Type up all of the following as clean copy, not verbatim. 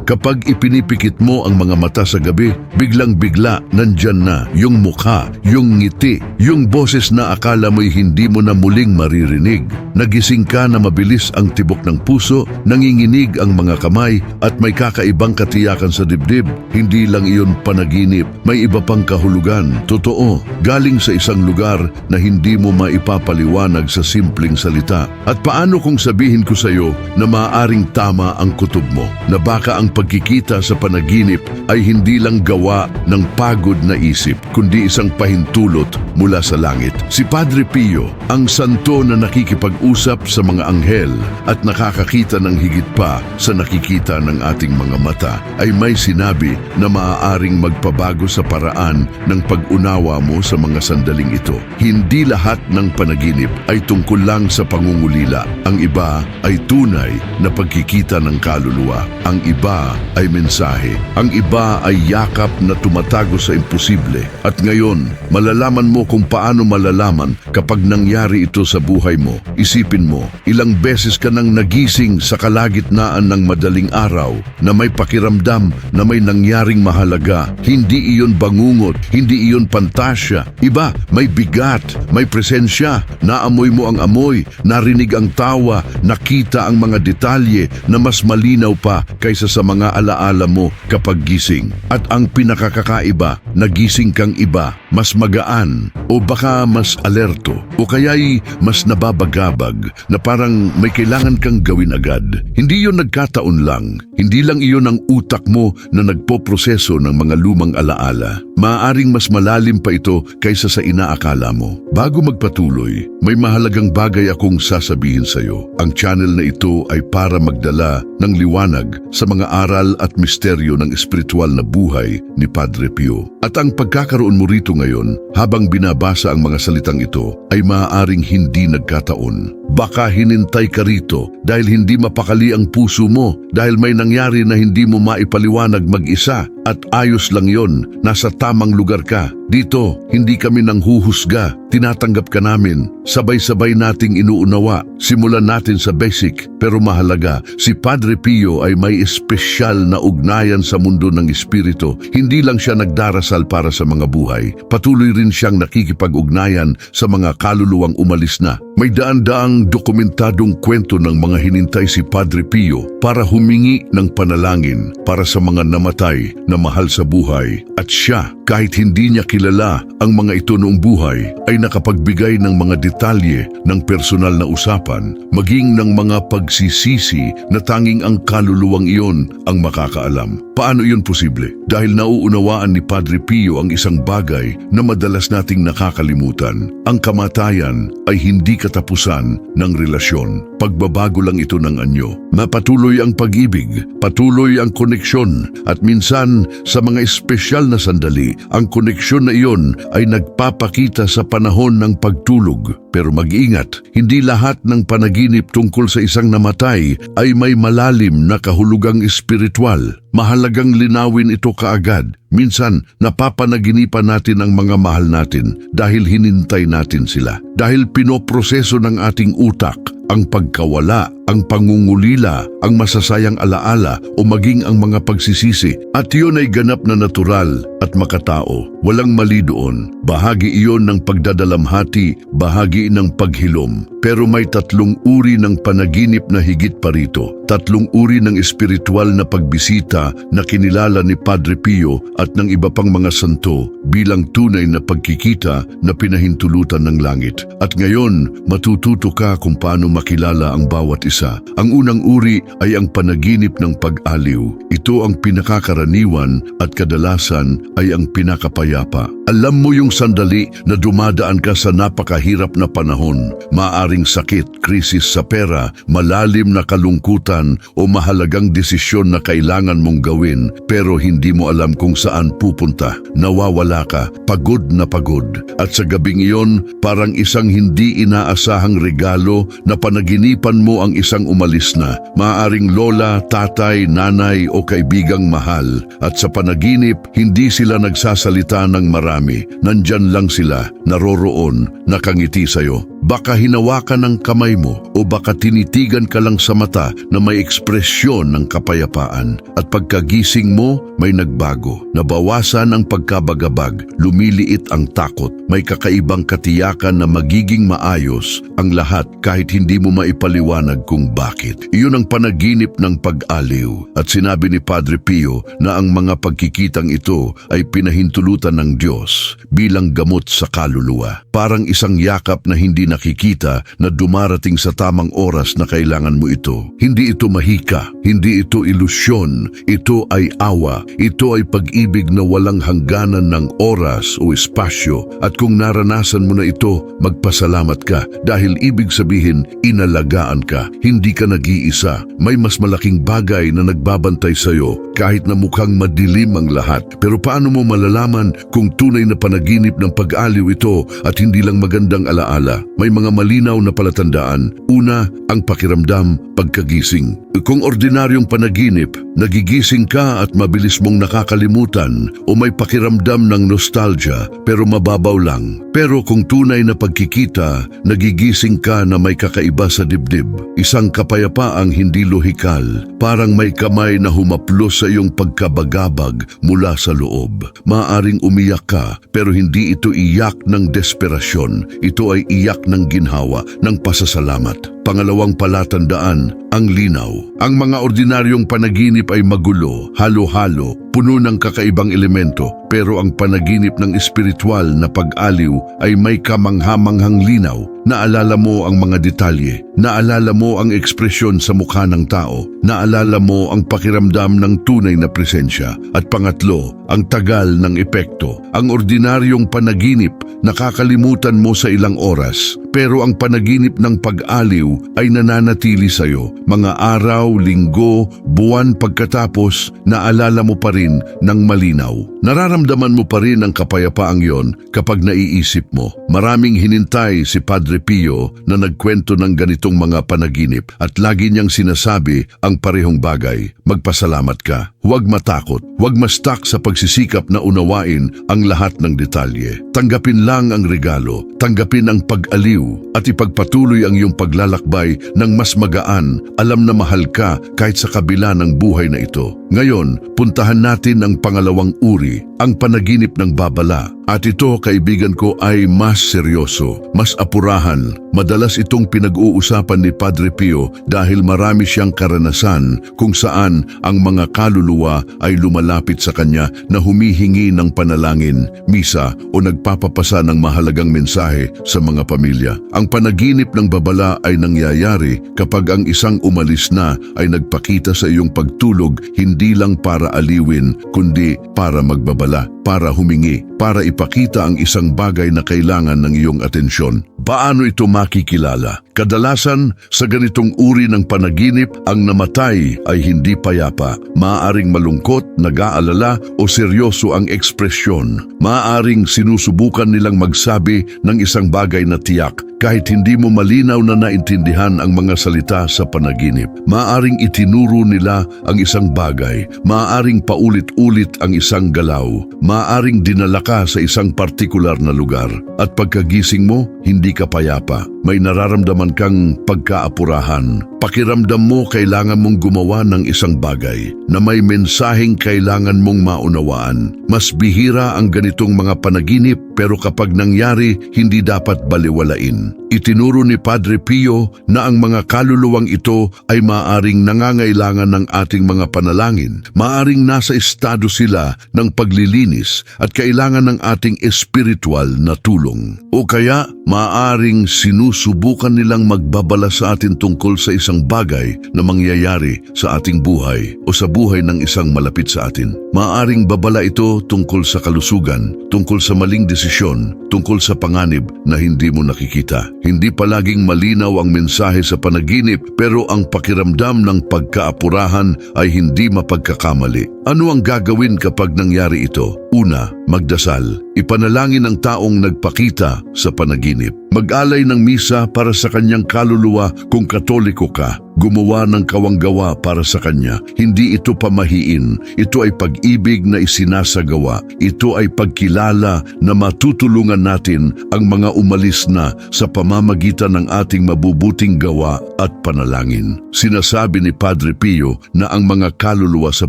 Kapag ipinipikit mo ang mga mata sa gabi, biglang-bigla nandyan na yung mukha, yung ngiti, yung boses na akala mo'y hindi mo na muling maririnig. Nagising ka na mabilis ang tibok ng puso, nanginginig ang mga kamay at may kakaibang katiyakan sa dibdib. Hindi lang iyon panaginip, may iba pang kahulugan. Totoo, galing sa isang lugar na hindi mo maipapaliwanag sa simpleng salita. At paano kung sabihin ko sa iyo na maaaring tama ang kutob mo, na baka ang pagkikita sa panaginip ay hindi lang gawa ng pagod na isip, kundi isang pahintulot mula sa langit. Si Padre Pio, ang santo na nakikipag-usap sa mga anghel at nakakakita ng higit pa sa nakikita ng ating mga mata, ay may sinabi na maaaring magpabago sa paraan ng pag-unawa mo sa mga sandaling ito. Hindi lahat ng panaginip ay tungkol lang sa pangungulila. Ang iba ay tunay na pagkikita ng kaluluwa. Ang iba ay mensahe. Ang iba ay yakap na tumatago sa imposible. At ngayon, malalaman mo kung paano malalaman kapag nangyari ito sa buhay mo. Isipin mo, ilang beses ka nang nagising sa kalagitnaan ng madaling araw na may pakiramdam na may nangyaring mahalaga. Hindi iyon bangungot, hindi iyon pantasya. Iba, may bigat, may presensya. Naamoy mo ang amoy, narinig ang tawa, nakita ang mga detalye na mas malinaw pa kaysa sa mga alaala mo kapag gising. At ang pinakakakaiba, nagising kang iba, mas magaan o baka mas alerto o kaya'y mas nababagabag na parang may kailangan kang gawin agad. Hindi yun nagkataon lang. Hindi lang iyon ang utak mo na nagpoproseso ng mga lumang alaala. Maaaring mas malalim pa ito kaysa sa inaakala mo. Bago magpatuloy, may mahalagang bagay akong sasabihin sa iyo. Ang channel na ito ay para magdala ng liwanag sa mga aral at misteryo ng espiritual na buhay ni Padre Pio. At ang pagkakaroon mo rito ngayon, habang binabasa ang mga salitang ito, ay maaaring hindi nagkataon. Baka hinintay ka rito dahil hindi mapakali ang puso mo, dahil may nangyari na hindi mo maipaliwanag mag-isa, at ayos lang yon, nasa tamang lugar ka. Dito, hindi kami nanghuhusga, tinatanggap ka namin, sabay-sabay nating inuunawa. Simulan natin sa basic, pero mahalaga, si Padre Pio ay may espesyal na ugnayan sa mundo ng espiritu. Hindi lang siya nagdarasal para sa mga buhay, patuloy rin siyang nakikipag-ugnayan sa mga kaluluwang umalis na. May daan-daang dokumentadong kwento ng mga hinintay si Padre Pio para humingi ng panalangin para sa mga namatay na mahal sa buhay. At siya, kahit hindi niya kilala ang mga ito noong buhay, ay nakapagbigay ng mga detalye ng personal na usapan, maging ng mga pagsisisi na tanging ang kaluluwang iyon ang makakaalam. Paano iyon posible? Dahil nauunawaan ni Padre Pio ang isang bagay na madalas nating nakakalimutan. Ang kamatayan ay hindi katapusan ng relasyon. Pagbabago lang ito ng anyo. Mapatuloy ang pag-ibig, patuloy ang koneksyon, at minsan sa mga espesyal na sandali, ang koneksyon na iyon ay nagpapakita sa panahon ng pagtulog. Pero mag-ingat, hindi lahat ng panaginip tungkol sa isang namatay ay may malalim na kahulugang espiritual. Mahalagang linawin ito kaagad. Minsan, napapanaginipan natin ang mga mahal natin dahil hinintay natin sila. Dahil pinoproseso ng ating utak ang pagkawala, ang pangungulila, ang masasayang alaala o maging ang mga pagsisisi. At iyon ay ganap na natural at makatao. Walang mali doon. Bahagi iyon ng pagdadalamhati, bahagi ng paghilom. Pero may tatlong uri ng panaginip na higit pa rito. Tatlong uri ng espiritual na pagbisita na kinilala ni Padre Pio at ng iba pang mga santo bilang tunay na pagkikita na pinahintulutan ng langit. At ngayon, matututo ka kung paano makilala ang bawat isa. Ang unang uri ay ang panaginip ng pag-aliw. Ito ang pinakakaraniwan at kadalasan ay ang pinakapayapa. Alam mo yung sandali na dumadaan ka sa napakahirap na panahon, maaring sakit, krisis sa pera, malalim na kalungkutan o mahalagang desisyon na kailangan mong gawin pero hindi mo alam kung saan pupunta. Nawawala ka, pagod na pagod. At sa gabing iyon, parang isang hindi inaasahang regalo na panaginipan mo ang isang umalis na, maaaring lola, tatay, nanay o kaibigang mahal. At sa panaginip, hindi sila nagsasalita ng marami. Nandyan lang sila, naroroon, nakangiti sa'yo. Baka hinawakan ng kamay mo o baka tinitigan ka lang sa mata na may ekspresyon ng kapayapaan. At pagkagising mo, may nagbago. Nabawasan ang pagkabagabag, lumiliit ang takot. May kakaibang katiyakan na magiging maayos ang lahat kahit hindi mo maipaliwanag kung bakit. Iyon ang panaginip ng pag-aliw. At sinabi ni Padre Pio na ang mga pagkikitang ito ay pinahintulutan ng Diyos bilang gamot sa kaluluwa. Parang isang yakap na hindi nakikita na dumarating sa tamang oras na kailangan mo ito. Hindi ito mahika, hindi ito ilusyon, ito ay awa, ito ay pag-ibig na walang hangganan ng oras o espasyo. At kung naranasan mo na ito, magpasalamat ka dahil ibig sabihin inalagaan ka, hindi ka nag-iisa. May mas malaking bagay na nagbabantay sa'yo kahit na mukhang madilim ang lahat. Pero paano mo malalaman kung tunay na panaginip ng pag-aliw ito at hindi lang magandang alaala? May mga malinaw na palatandaan. Una, ang pakiramdam pagkagising. Kung ordinaryong panaginip, nagigising ka at mabilis mong nakakalimutan o may pakiramdam ng nostalgia pero mababaw lang. Pero kung tunay na pagkikita, nagigising ka na may kakaiba sa dibdib. Isang kapayapaang hindi lohikal, parang may kamay na humaplos sa iyong pagkabagabag mula sa loob. Maaring umiyak ka pero hindi ito iyak ng desperasyon. Ito ay iyak ng ginhawa, ng pasasalamat. Pangalawang palatandaan, ang linaw. Ang mga ordinaryong panaginip ay magulo, halo-halo, puno ng kakaibang elemento. Pero ang panaginip ng espiritual na pag-aliw ay may kamanghamanghang linaw. Naalala mo ang mga detalye, naalala mo ang ekspresyon sa mukha ng tao, naalala mo ang pakiramdam ng tunay na presensya. At pangatlo, ang tagal ng epekto. Ang ordinaryong panaginip, nakakalimutan mo sa ilang oras. Pero ang panaginip ng pag-aliw ay nananatili sa'yo. Mga araw, linggo, buwan pagkatapos, naalala mo pa rin ng malinaw. Nararamdaman mo pa rin ang kapayapaang yon kapag naiisip mo. Maraming hinintay si Padre Pio na nagkwento ng ganitong mga panaginip at lagi niyang sinasabi ang parehong bagay. Magpasalamat ka. Huwag matakot. Huwag ma-stuck sa pagsisikap na unawain ang lahat ng detalye. Tanggapin lang ang regalo. Tanggapin ang pag-aliw at ipagpatuloy ang iyong paglalakbay ng mas magaan. Alam na mahal ka kahit sa kabila ng buhay na ito. Ngayon, puntahan natin ang pangalawang uri, ang panaginip ng babala. At ito, kaibigan ko, ay mas seryoso, mas apurahan. Madalas itong pinag-uusapan ni Padre Pio dahil marami siyang karanasan kung saan ang mga kaluluwa ay lumalapit sa kanya na humihingi ng panalangin, misa o nagpapapasa ng mahalagang mensahe sa mga pamilya. Ang panaginip ng babala ay nangyayari kapag ang isang umalis na ay nagpakita sa iyong pagtulog hindi lang para aliwin kundi para magbabala, para humingi, para ipakita ang isang bagay na kailangan ng iyong atensyon. Paano ito makikilala? Kadalasan, sa ganitong uri ng panaginip, ang namatay ay hindi payapa. Maaaring malungkot, nag-aalala o seryoso ang ekspresyon. Maaaring sinusubukan nilang magsabi ng isang bagay na tiyak kahit hindi mo malinaw na naintindihan ang mga salita sa panaginip. Maaaring itinuro nila ang isang bagay. Maaaring paulit-ulit ang isang galaw. Maaaring dinala ka sa isang partikular na lugar. At pagkagising mo, hindi ka payapa. May nararamdaman kang pagkaapurahan. Pakiramdam mo kailangan mong gumawa ng isang bagay na may mensaheng kailangan mong maunawaan. Mas bihira ang ganitong mga panaginip pero kapag nangyari, hindi dapat baliwalain. Itinuro ni Padre Pio na ang mga kaluluwang ito ay maaring nangangailangan ng ating mga panalangin. Maaring nasa estado sila ng paglilinis at kailangan ng ating espiritual na tulong. O kaya maaring sinusubukan nilang magbabala sa atin tungkol sa isang bagay na mangyayari sa ating buhay o sa buhay ng isang malapit sa atin. Maaring babala ito tungkol sa kalusugan, tungkol sa maling desisyon, tungkol sa panganib na hindi mo nakikita. Hindi palaging malinaw ang mensahe sa panaginip pero ang pakiramdam ng pagkaapurahan ay hindi mapagkakamali. Ano ang gagawin kapag nangyari ito? Una, magdasal. Ipanalangin ang taong nagpakita sa panaginip. Mag-alay ng misa para sa kanyang kaluluwa kung Katoliko ka. gumawa ng kawanggawa para sa kanya. Hindi ito pamahiin, ito ay pag-ibig na isinasagawa. Ito ay pagkilala na matutulungan natin ang mga umalis na sa pamamagitan ng ating mabubuting gawa at panalangin. Sinasabi ni Padre Pio na ang mga kaluluwa sa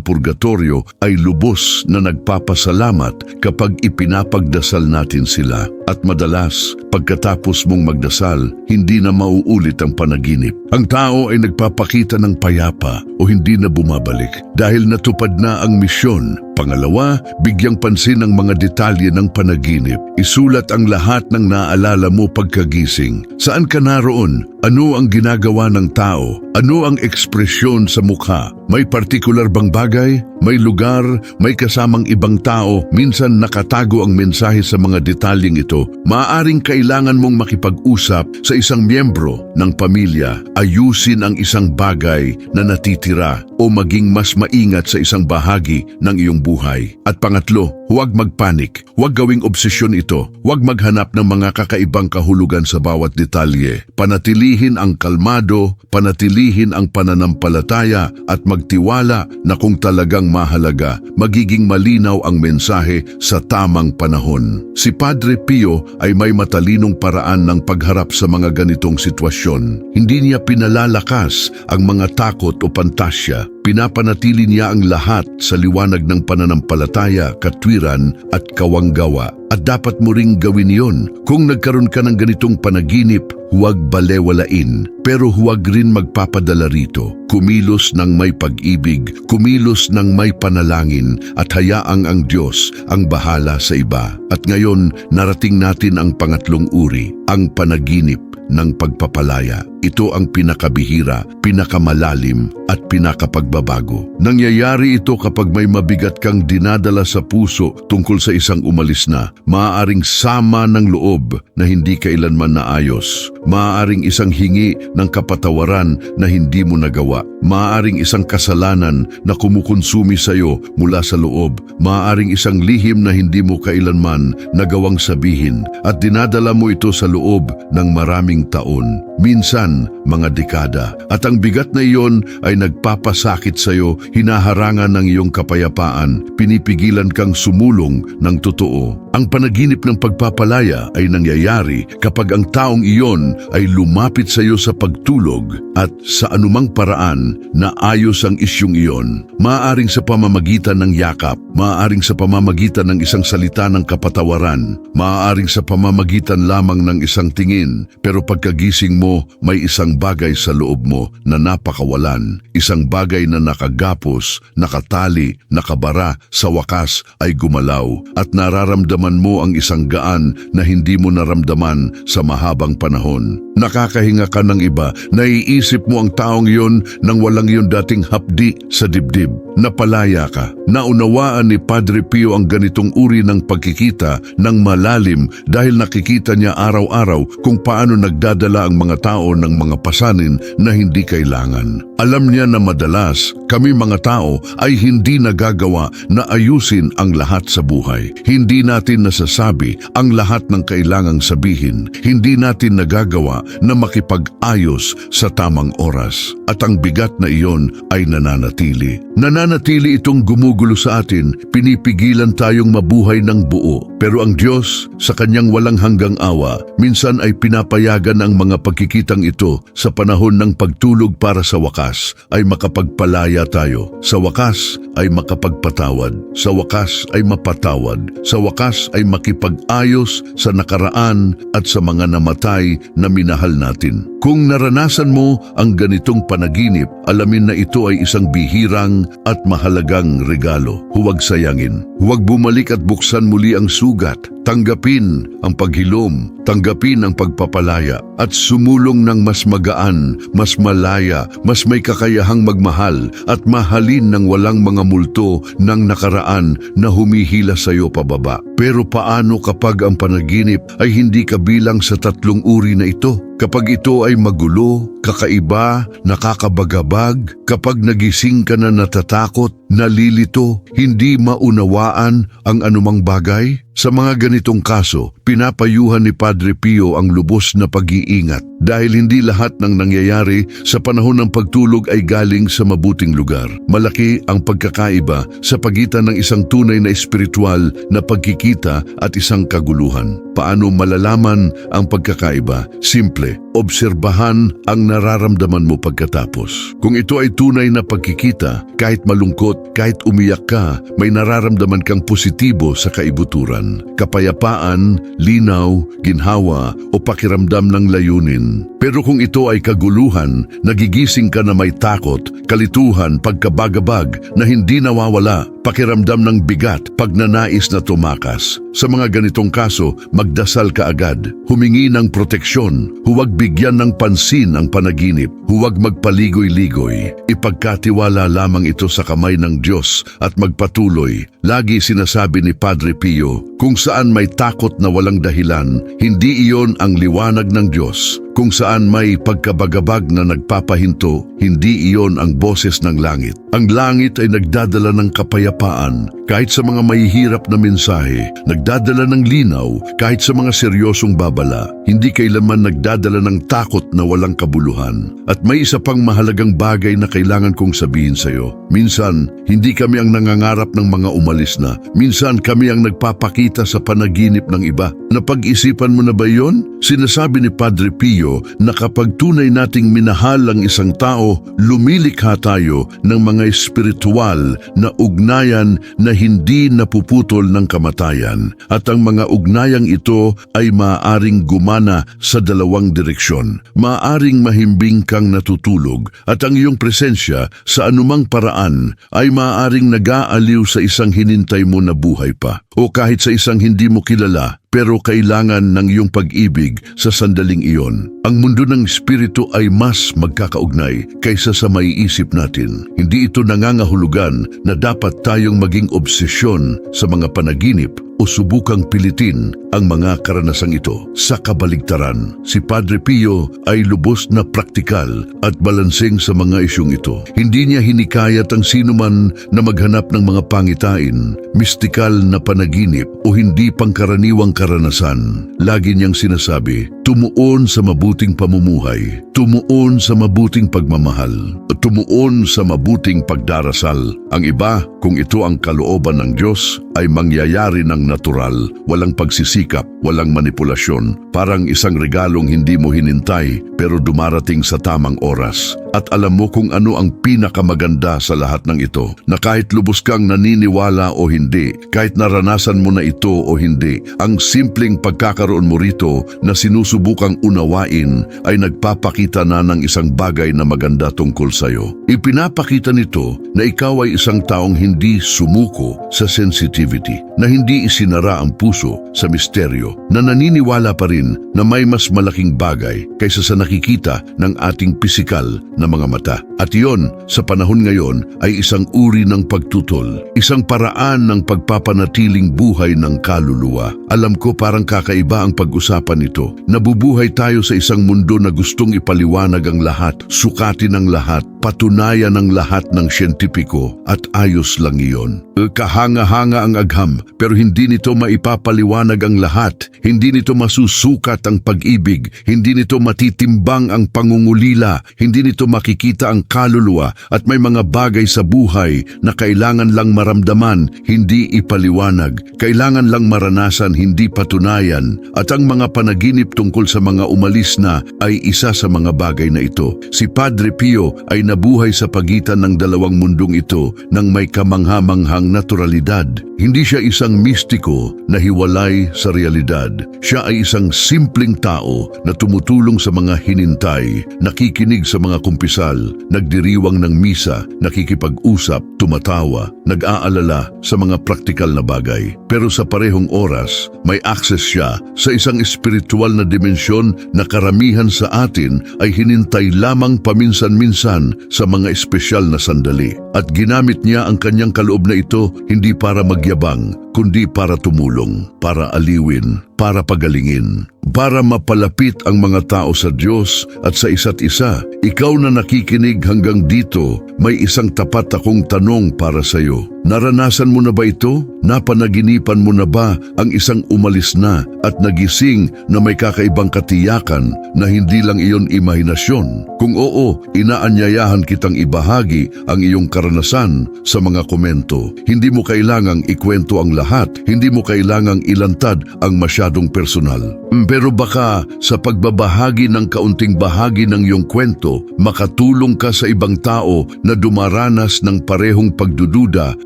purgatorio ay lubos na nagpapasalamat kapag ipinapagdasal natin sila. At madalas, pagkatapos mong magdasal, hindi na mauulit ang panaginip. Ang tao ay nagpapakita ng payapa o hindi na bumabalik dahil natupad na ang misyon. Pangalawa, bigyang pansin ang mga detalye ng panaginip. Isulat ang lahat ng naalala mo pagkagising. Saan ka naroon? Ano ang ginagawa ng tao? Ano ang ekspresyon sa mukha? May partikular bang bagay? May lugar? May kasamang ibang tao? Minsan nakatago ang mensahe sa mga detalyeng ito. Maaaring kailangan mong makipag-usap sa isang miyembro ng pamilya. Ayusin ang isang bagay na natitira o maging mas maingat sa isang bahagi ng iyong buhay. At pangatlo, huwag magpanik. Huwag gawing obsesyon ito. Huwag maghanap ng mga kakaibang kahulugan sa bawat detalye. Panatilihin ang kalmado, panatilihin ang pananampalataya at magtiwala na kung talagang mahalaga, magiging malinaw ang mensahe sa tamang panahon. Si Padre Pio ay may matalinong paraan ng pagharap sa mga ganitong sitwasyon. Hindi niya pinalalakas ang mga takot o pantasya. Pinapanatili niya ang lahat sa liwanag ng pananampalataya, katwiran at kawanggawa. At dapat mo ring gawin yon. Kung nagkaroon ka ng ganitong panaginip, huwag balewalain, pero huwag rin magpapadala rito. Kumilos ng may pag-ibig, kumilos ng may panalangin, at hayaang ang Diyos ang bahala sa iba. At ngayon, narating natin ang pangatlong uri, ang panaginip ng pagpapalaya. Ito ang pinakabihira, pinakamalalim at pinakapagbabago. Nangyayari ito kapag may mabigat kang dinadala sa puso tungkol sa isang umalis na. Maaaring sama ng loob na hindi kailanman naayos. Maaaring isang hingi ng kapatawaran na hindi mo nagawa. Maaaring isang kasalanan na kumukonsumi sa iyo mula sa loob. Maaaring isang lihim na hindi mo kailanman nagawang sabihin at dinadala mo ito sa loob ng maraming taon. Minsan, mga dekada. At ang bigat na iyon ay nagpapasakit sa iyo, hinaharangan ng iyong kapayapaan, pinipigilan kang sumulong ng totoo. Ang panaginip ng pagpapalaya ay nangyayari kapag ang taong iyon ay lumapit sa iyo sa pagtulog at sa anumang paraan na ayos ang isyong iyon. Maaaring sa pamamagitan ng yakap, maaaring sa pamamagitan ng isang salita ng kapatawaran, maaaring sa pamamagitan lamang ng isang tingin, pero pagkagising mo, may isang bagay sa loob mo na napakawalan, isang bagay na nakagapos, nakatali, nakabara, sa wakas ay gumalaw at nararamdaman mo ang isang gaan na hindi mo naramdaman sa mahabang panahon. Nakakahinga ka ng iba, naiisip mo ang taong iyon nang walang iyon dating hapdi sa dibdib. Napalaya ka. Naunawaan ni Padre Pio ang ganitong uri ng pagkikita ng malalim dahil nakikita niya araw-araw kung paano nagdadala ang mga tao ng mga pasanin na hindi kailangan. Alam niya na madalas kami mga tao ay hindi nagagawa na ayusin ang lahat sa buhay. Hindi natin nasasabi ang lahat ng kailangang sabihin. Hindi natin nagagawa na makipag-ayos sa tamang oras. At ang bigat na iyon ay nananatili. Nananatili itong gumugulo sa atin, pinipigilan tayong mabuhay ng buo. Pero ang Diyos, sa kanyang walang hanggang awa, minsan ay pinapayagan ang mga pagkikitang ito sa panahon ng pagtulog para sa wakas ay makapagpalaya tayo. Sa wakas ay makapagpatawad. Sa wakas ay mapatawad. Sa wakas ay makipag-ayos sa nakaraan at sa mga namatay na minahal natin. Kung naranasan mo ang ganitong panaginip, alamin na ito ay isang bihirang at mahalagang regalo. Huwag sayangin. Huwag bumalik at buksan muli ang sugat. Tanggapin ang paghilom, tanggapin ang pagpapalaya, at sumulong ng mas magaan, mas malaya, mas may kakayahang magmahal at mahalin ng walang mga multo ng nakaraan na humihila sa iyo pababa. Pero paano kapag ang panaginip ay hindi kabilang sa tatlong uri na ito? Kapag ito ay magulo, kakaiba, nakakabagabag, kapag nagising ka na natatakot, nalilito, hindi maunawaan ang anumang bagay? Sa mga ganitong kaso, pinapayuhan ni Padre Pio ang lubos na pag-iingat dahil hindi lahat ng nangyayari sa panahon ng pagtulog ay galing sa mabuting lugar. Malaki ang pagkakaiba sa pagitan ng isang tunay na espiritual na pagkikita at isang kaguluhan. Paano malalaman ang pagkakaiba? Simple, obserbahan ang nararamdaman mo pagkatapos. Kung ito ay tunay na pagkikita, kahit malungkot, kahit umiyak ka, may nararamdaman kang positibo sa kaibuturan. Kapayapaan, linaw, ginhawa o pakiramdam ng layunin. Pero kung ito ay kaguluhan, nagigising ka na may takot, kalituhan, pagkabagabag na hindi nawawala, pakiramdam ng bigat, pagnanais na tumakas. Sa mga ganitong kaso, magdasal ka agad. Humingi ng proteksyon. Huwag bigyan ng pansin ang panaginip. Huwag magpaligoy-ligoy. Ipagkatiwala lamang ito sa kamay ng Diyos at magpatuloy. Lagi sinasabi ni Padre Pio, kung saan may takot na walang dahilan, hindi iyon ang liwanag ng Diyos. Kung saan may pagkabagabag na nagpapahinto, hindi iyon ang boses ng langit. Ang langit ay nagdadala ng kapayapaan kahit sa mga mahihirap na mensahe, nagdadala ng linaw kahit sa mga seryosong babala, hindi kailanman nagdadala ng takot na walang kabuluhan. At may isa pang mahalagang bagay na kailangan kong sabihin sa iyo. Minsan, hindi kami ang nangangarap ng mga umalis na. Minsan kami ang nagpapakita sa panaginip ng iba. Napag-isipan mo na ba yon? Sinasabi ni Padre Pio na kapag tunay nating minahal ang isang tao, lumilikha tayo ng mga espiritual na ugnayan na hindi napuputol ng kamatayan. At ang mga ugnayang ito ay maaaring gumana sa dalawang direksyon. Maaaring mahimbing kang natutulog at ang iyong presensya sa anumang paraan ay maaaring nag-aaliw sa isang hinintay mo na buhay pa o kahit sa isang hindi mo kilala pero kailangan ng iyong pag-ibig sa sandaling iyon. Ang mundo ng espiritu ay mas magkakaugnay kaysa sa maiisip natin. Hindi ito nangangahulugan na dapat tayong maging obsesyon sa mga panaginip o subukang pilitin ang mga karanasang ito. Sa kabaligtaran, si Padre Pio ay lubos na praktikal at balanseng sa mga isyong ito. Hindi niya hinikayat ang sinuman na maghanap ng mga pangitain, mistikal na panaginip o hindi pangkaraniwang karanasan. Lagi niyang sinasabi, tumuon sa mabuting pamumuhay, tumuon sa mabuting pagmamahal, tumuon sa mabuting pagdarasal. Ang iba, kung ito ang kalooban ng Diyos, ay mangyayari ng natural, walang pagsisikap, walang manipulasyon, parang isang regalong hindi mo hinintay pero dumarating sa tamang oras. At alam mo kung ano ang pinakamaganda sa lahat ng ito, na kahit lubos kang naniniwala o hindi, kahit naranasan mo na ito o hindi, ang simpleng pagkakaroon mo rito na sinusubukang unawain ay nagpapakita na ng isang bagay na maganda tungkol sa iyo. Ipinapakita nito na ikaw ay isang taong hindi sumuko sa sensitivity, na hindi isinara ang puso sa misteryo, na naniniwala pa rin na may mas malaking bagay kaysa sa nakikita ng ating pisikal na mga mata. At iyon, sa panahon ngayon, ay isang uri ng pagtutol, isang paraan ng pagpapanatiling buhay ng kaluluwa. Alam ko parang kakaiba ang pag-usapan nito. Nabubuhay tayo sa isang mundo na gustong ipaliwanag ang lahat, sukatin ang lahat, patunayan ang lahat ng siyentipiko at ayos lang iyon. Kahanga-hanga ang agham, pero hindi nito maipapaliwanag ang lahat. Hindi nito masusukat ang pag-ibig, hindi nito matitimbang ang pangungulila, hindi nito makikita ang kaluluwa, at may mga bagay sa buhay na kailangan lang maramdaman, hindi ipaliwanag. Kailangan lang maranasan, hindi patunayan. At ang mga panaginip tungkol sa mga umalis na ay isa sa mga bagay na ito. Si Padre Pio ay nabuhay sa pagitan ng dalawang mundong ito ng may kamangha-manghang naturalidad. Hindi siya isang mistiko na hiwalay sa realidad. Siya ay isang simpleng tao na tumutulong sa mga hinintay, nakikinig sa mga kumpisal, nagdiriwang ng misa, nakikipag-usap, tumatawa, nag-aalala sa mga praktikal na bagay. Pero sa parehong oras, may access siya sa isang espiritual na dimensyon na karamihan sa atin ay hinintay lamang paminsan-minsan sa mga espesyal na sandali. At ginamit niya ang kanyang kaloob na ito hindi para magyabang, kundi para tumulong, para aliwin, para pagalingin, para mapalapit ang mga tao sa Diyos at sa isa't isa. Ikaw na nakikinig hanggang dito, may isang tapat akong tanong para sa iyo. Naranasan mo na ba ito? Napanaginipan mo na ba ang isang umalis na at nagising na may kakaibang katiyakan na hindi lang iyon imahinasyon? Kung oo, inaanyayahan kitang ibahagi ang iyong karanasan sa mga komento. Hindi mo kailangang ikwento ang lahat, hindi mo kailangang ilantad ang masyadong personal. Pero baka sa pagbabahagi ng kaunting bahagi ng iyong kwento, makatulong ka sa ibang tao na dumaranas ng parehong pagdududa,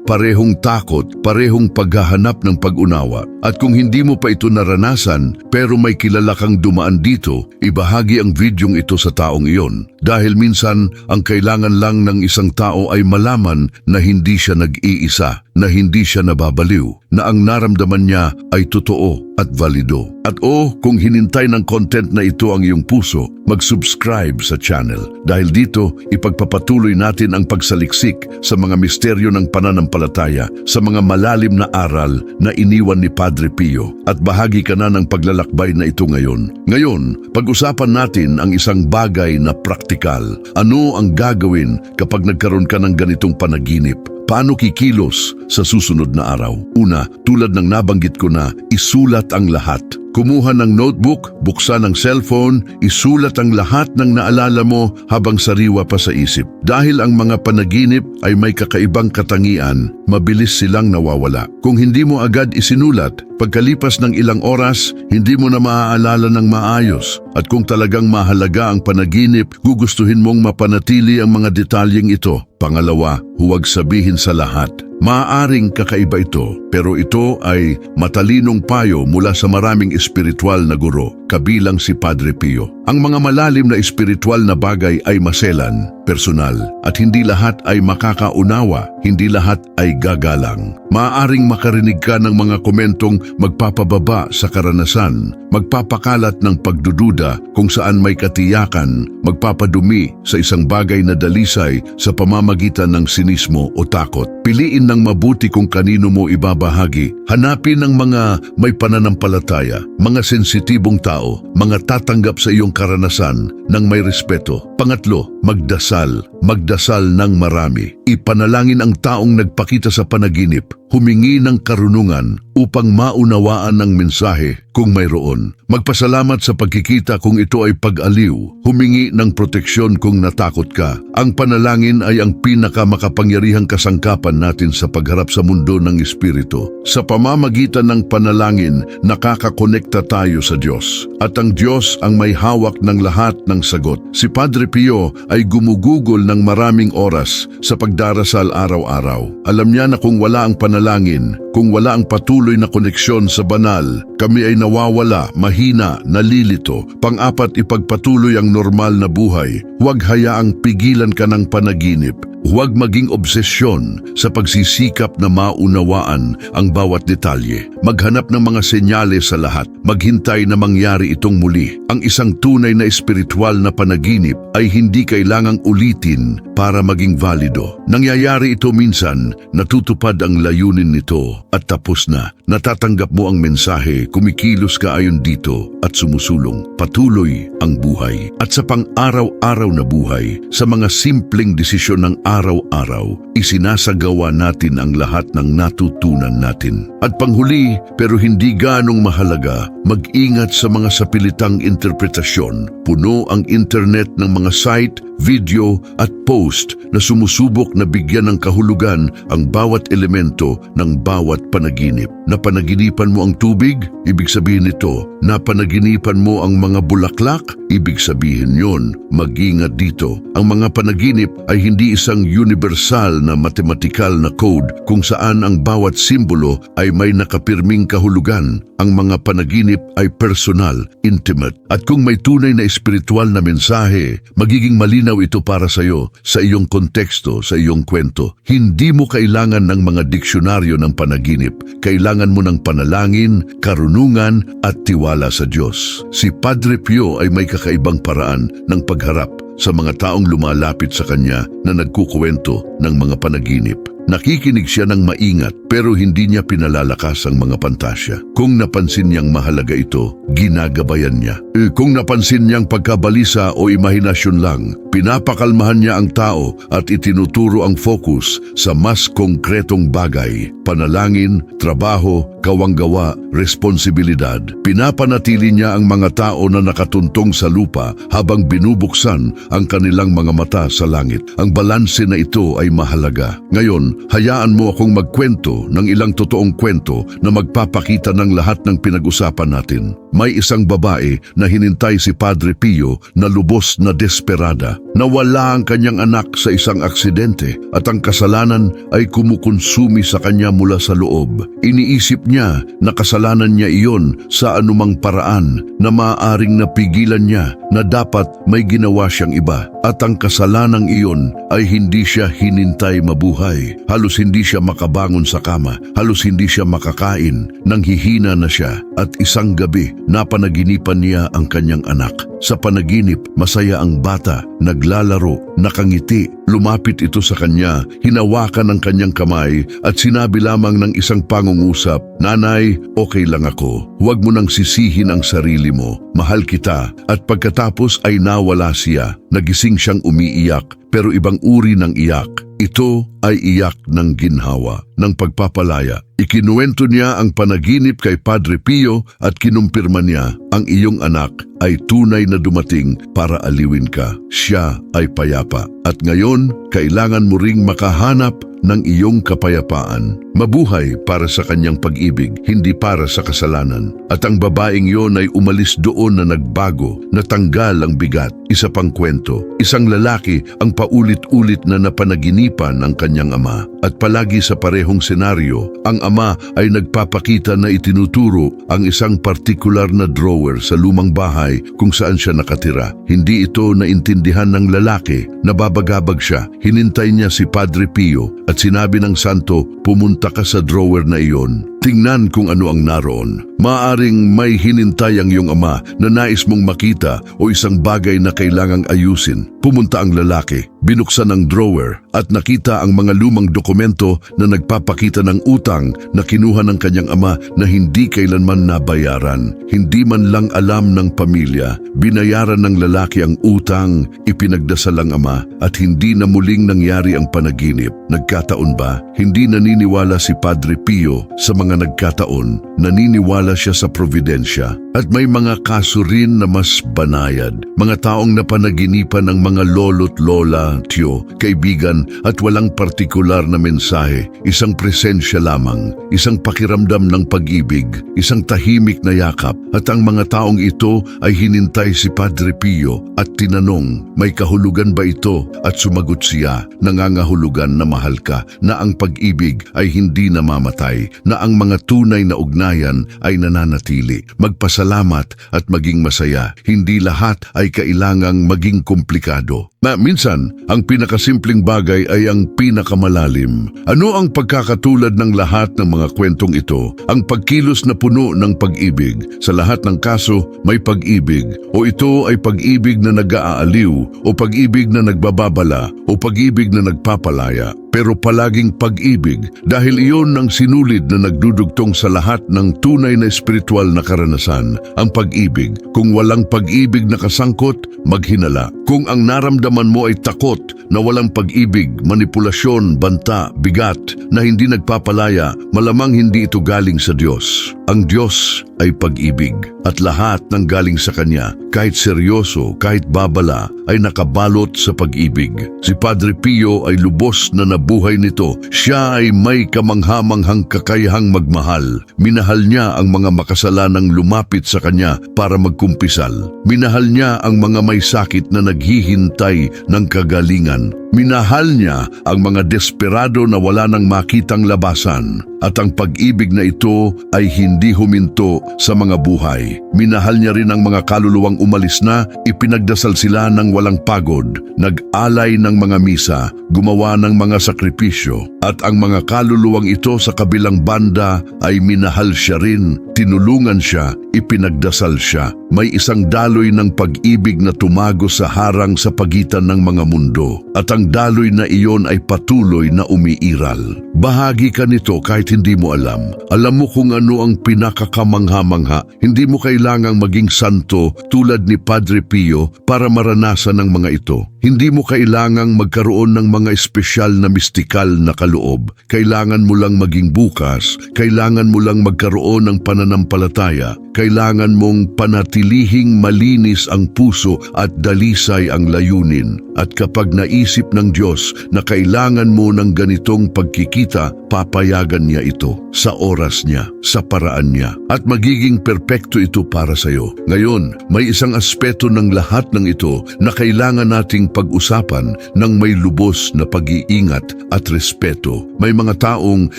parehong takot, parehong paghahanap ng pag-unawa. At kung hindi mo pa ito naranasan, pero may kilala kang dumaan dito, ibahagi ang videong ito sa taong iyon. Dahil minsan, ang kailangan lang ng isang tao ay malaman na hindi siya nag-iisa, na hindi siya nababaliw, na ang naramdaman niya ay totoo at valido. At kung hinintay ng content na ito ang iyong puso, mag-subscribe sa channel. Dahil dito, ipagpapatuloy natin ang pagsaliksik sa mga misteryo ng pananampalataya, sa mga malalim na aral na iniwan ni Padre Pio. At bahagi ka na ng paglalakbay na ito ngayon. Ngayon, pag-usapan natin ang isang bagay na praktikal. Ano ang gagawin kapag nagkaroon ka ng ganitong panaginip? Paano kikilos sa susunod na araw? Una, tulad ng nabanggit ko na, isulat ang lahat. Kumuha ng notebook, buksan ang cellphone, isulat ang lahat ng naalala mo habang sariwa pa sa isip. Dahil ang mga panaginip ay may kakaibang katangian, mabilis silang nawawala. Kung hindi mo agad isinulat, pagkalipas ng ilang oras, hindi mo na maaalala ng maayos. At kung talagang mahalaga ang panaginip, gugustuhin mong mapanatili ang mga detalyeng ito. Pangalawa, huwag sabihin sa lahat. Maaaring kakaiba ito, pero ito ay matalinong payo mula sa maraming espiritual na guro, kabilang si Padre Pio. Ang mga malalim na espiritual na bagay ay maselan, personal, at hindi lahat ay makakaunawa, hindi lahat ay gagalang. Maaaring makarinig ka ng mga komentong magpapababa sa karanasan, magpapakalat ng pagdududa kung saan may katiyakan, magpapadumi sa isang bagay na dalisay sa pamamagitan ng sinismo o takot. Piliin ng mabuti kung kanino mo ibabahagi. Hanapin ang mga may pananampalataya, mga sensitibong tao, mga tatanggap sa iyong karanasan ng may respeto. Pangatlo, magdasal. Magdasal ng marami. Ipanalangin ang taong nagpakita sa panaginip. Humingi ng karunungan upang maunawaan ang mensahe kung mayroon. Magpasalamat sa pagkikita kung ito ay pag-aliw. Humingi ng proteksyon kung natakot ka. Ang panalangin ay ang pinakamakapangyarihang kasangkapan natin sa pagharap sa mundo ng Espiritu. Sa pamamagitan ng panalangin, nakakakonekta tayo sa Diyos. At ang Diyos ang may hawak ng lahat ng sagot. Si Padre Pio ay gumugugol ng maraming oras sa pagdarasal araw-araw. Alam niya na kung wala ang panalangin, kung wala ang patuloy na koneksyon sa banal, kami ay nawawala, mahina, nalilito. Pang-apat, ipagpatuloy ang normal na buhay. Huwag hayaang pigilan ka ng panaginip. Huwag maging obsesyon sa pagsisikap na maunawaan ang bawat detalye. Maghanap ng mga senyales sa lahat. Maghintay na mangyari itong muli. Ang isang tunay na espiritual na panaginip ay hindi kailangang ulitin para maging valido. Nangyayari ito minsan, natutupad ang layunin nito at tapos na. Natatanggap mo ang mensahe, kumikilos ka ayon dito at sumusulong. Patuloy ang buhay. At sa pang-araw-araw na buhay, sa mga simpleng desisyon ng araw-araw, isinasagawa natin ang lahat ng natutunan natin. At panghuli, pero hindi ganong mahalaga, mag-ingat sa mga sapilitang interpretasyon. Puno ang internet ng mga site, video at post na sumusubok na bigyan ng kahulugan ang bawat elemento ng bawat panaginip. Napanaginipan mo ang tubig? Ibig sabihin nito, napanaginipan mo ang mga bulaklak? Ibig sabihin yon, mag-ingat dito. Ang mga panaginip ay hindi isang universal na matematikal na code kung saan ang bawat simbolo ay may nakapirming kahulugan. Ang mga panaginip ay personal, intimate. At kung may tunay na espiritual na mensahe, magiging malinaw ito para sa iyo, sa iyong konteksto, sa iyong kwento. Hindi mo kailangan ng mga diksyonaryo ng panaginip. Kailangan mo ng panalangin, karunungan at tiwala sa Diyos. Si Padre Pio ay may kakaibang paraan ng pagharap sa mga taong lumalapit sa kanya na nagkukuwento ng mga panaginip. Nakikinig siya ng maingat pero hindi niya pinalalakas ang mga pantasya. Kung napansin niyang mahalaga ito, ginagabayan niya. Kung napansin niyang pagkabalisa o imahinasyon lang, pinapakalmahan niya ang tao at itinuturo ang focus sa mas konkretong bagay, panalangin, trabaho, kawanggawa, responsibilidad. Pinapanatili niya ang mga tao na nakatuntong sa lupa habang binubuksan ang kanilang mga mata sa langit. Ang balanse na ito ay mahalaga. Ngayon, hayaan mo akong magkwento ng ilang totoong kwento na magpapakita ng lahat ng pinag-usapan natin. May isang babae na hinintay si Padre Pio na lubos na desperada. Nawala ang kanyang anak sa isang aksidente at ang kasalanan ay kumukonsumi sa kanya mula sa loob. Iniisip niya na kasalanan niya iyon sa anumang paraan na maaaring napigilan niya na dapat may ginawa siyang iba. At ang kasalanang iyon ay hindi siya hinintay mabuhay. Halos hindi siya makabangon sa kama. Halos hindi siya makakain. Nanghihina na siya at isang gabi napanaginipan niya ang kanyang anak. Sa panaginip, masaya ang bata, naglalaro, nakangiti. Lumapit ito sa kanya, hinawakan ang kanyang kamay at sinabi lamang ng isang pangungusap, "Nanay, okay lang ako. Huwag mo nang sisihin ang sarili mo. Mahal kita." At pagkatapos ay nawala siya. Nagising siyang umiiyak, pero ibang uri ng iyak. Ito ay iyak ng ginhawa, ng pagpapalaya. Ikinuwento niya ang panaginip kay Padre Pio at kinumpirma niya, ang iyong anak ay tunay na dumating para aliwin ka. Siya ay payapa. At ngayon, kailangan mo ring makahanap ng iyong kapayapaan. Mabuhay para sa kanyang pag-ibig, hindi para sa kasalanan. At ang babaeng yon ay umalis doon na nagbago, natanggal ang bigat. Isa pang kwento, isang lalaki ang paulit-ulit na napanaginipan ng kanyang ama. At palagi sa parehong senaryo, ang ama ay nagpapakita na itinuturo ang isang partikular na drawer sa lumang bahay kung saan siya nakatira. Hindi ito naintindihan ng lalaki, nababagabag siya. Hinintay niya si Padre Pio at sinabi ng santo, "Pumunta ka sa drawer na iyon. Tingnan kung ano ang naroon. Maaring may hinintay ang iyong ama na nais mong makita o isang bagay na kailangang ayusin." Pumunta ang lalaki, binuksan ang drawer at nakita ang mga lumang dokumento na nagpapakita ng utang na kinuha ng kanyang ama na hindi kailanman nabayaran. Hindi man lang alam ng pamilya, binayaran ng lalaki ang utang, ipinagdasal ang ama at hindi na muling nangyari ang panaginip. Nagkataon ba? Hindi naniniwala si Padre Pio sa mga nagkataon, naniniwala siya sa providensya. At may mga kaso rin na mas banayad. Mga taong napanaginipan ng mga lolo't lola, tiyo, kaibigan at walang partikular na mensahe. Isang presensya lamang, isang pakiramdam ng pag-ibig, isang tahimik na yakap. At ang mga taong ito ay hinintay si Padre Pio at tinanong, "May kahulugan ba ito?" At sumagot siya, "Nangangahulugan na mahal ka, na ang pag-ibig ay hindi namamatay, na ang mga tunay na ugnayan ay nananatili. Magpasalamat at maging masaya. Hindi lahat ay kailangang maging komplikado." Na minsan, ang pinakasimpleng bagay ay ang pinakamalalim. Ano ang pagkakatulad ng lahat ng mga kwentong ito? Ang pagkilos na puno ng pag-ibig. Sa lahat ng kaso, may pag-ibig. O ito ay pag-ibig na nag-aaliw, o pag-ibig na nagbababala, o pag-ibig na nagpapalaya. Pero palaging pag-ibig dahil iyon ang sinulid na nagdudugtong sa lahat ng tunay na espiritual na karanasan. Ang pag-ibig. Kung walang pag-ibig na kasangkot, maghinala. Kung ang naramdaman mo ay takot na walang pag-ibig, manipulasyon, banta, bigat na hindi nagpapalaya, malamang hindi ito galing sa Diyos. Ang Diyos ay pag-ibig at lahat ng galing sa Kanya, kahit seryoso, kahit babala, ay nakabalot sa pag-ibig. Si Padre Pio ay lubos na nabuhay nito. Siya ay may kamanghamanghang kakayahang magmahal. Minahal niya ang mga makasalanang lumapit sa kanya para magkumpisal. Minahal niya ang mga may sakit na naghihintay ng kagalingan. Minahal niya ang mga desperado na wala nang makitang labasan. At ang pag-ibig na ito ay hindi huminto sa mga buhay. Minahal niya rin ang mga kaluluwang umalis na, ipinagdasal sila ng walang pagod, nag-alay ng mga misa, gumawa ng mga sakripisyo. At ang mga kaluluwang ito sa kabilang banda ay minahal siya rin, tinulungan siya, ipinagdasal siya. May isang daloy ng pag-ibig na tumago sa harang sa pagitan ng mga mundo. At ang ang daloy na iyon ay patuloy na umiiral. Bahagi ka nito kahit hindi mo alam. Alam mo kung ano ang pinakakamangha-mangha. Hindi mo kailangang maging santo tulad ni Padre Pio para maranasan ang mga ito. Hindi mo kailangang magkaroon ng mga espesyal na mistikal na kaloob. Kailangan mo lang maging bukas. Kailangan mo lang magkaroon ng pananampalataya. Kailangan mong panatilihing malinis ang puso at dalisay ang layunin. At kapag naisip ng Diyos na kailangan mo ng ganitong pagkikita, papayagan niya ito sa oras niya, sa paraan niya. At magiging perpekto ito para sa iyo. Ngayon, may isang aspeto ng lahat ng ito na kailangan nating pag-usapan ng may lubos na pag-iingat at respeto. May mga taong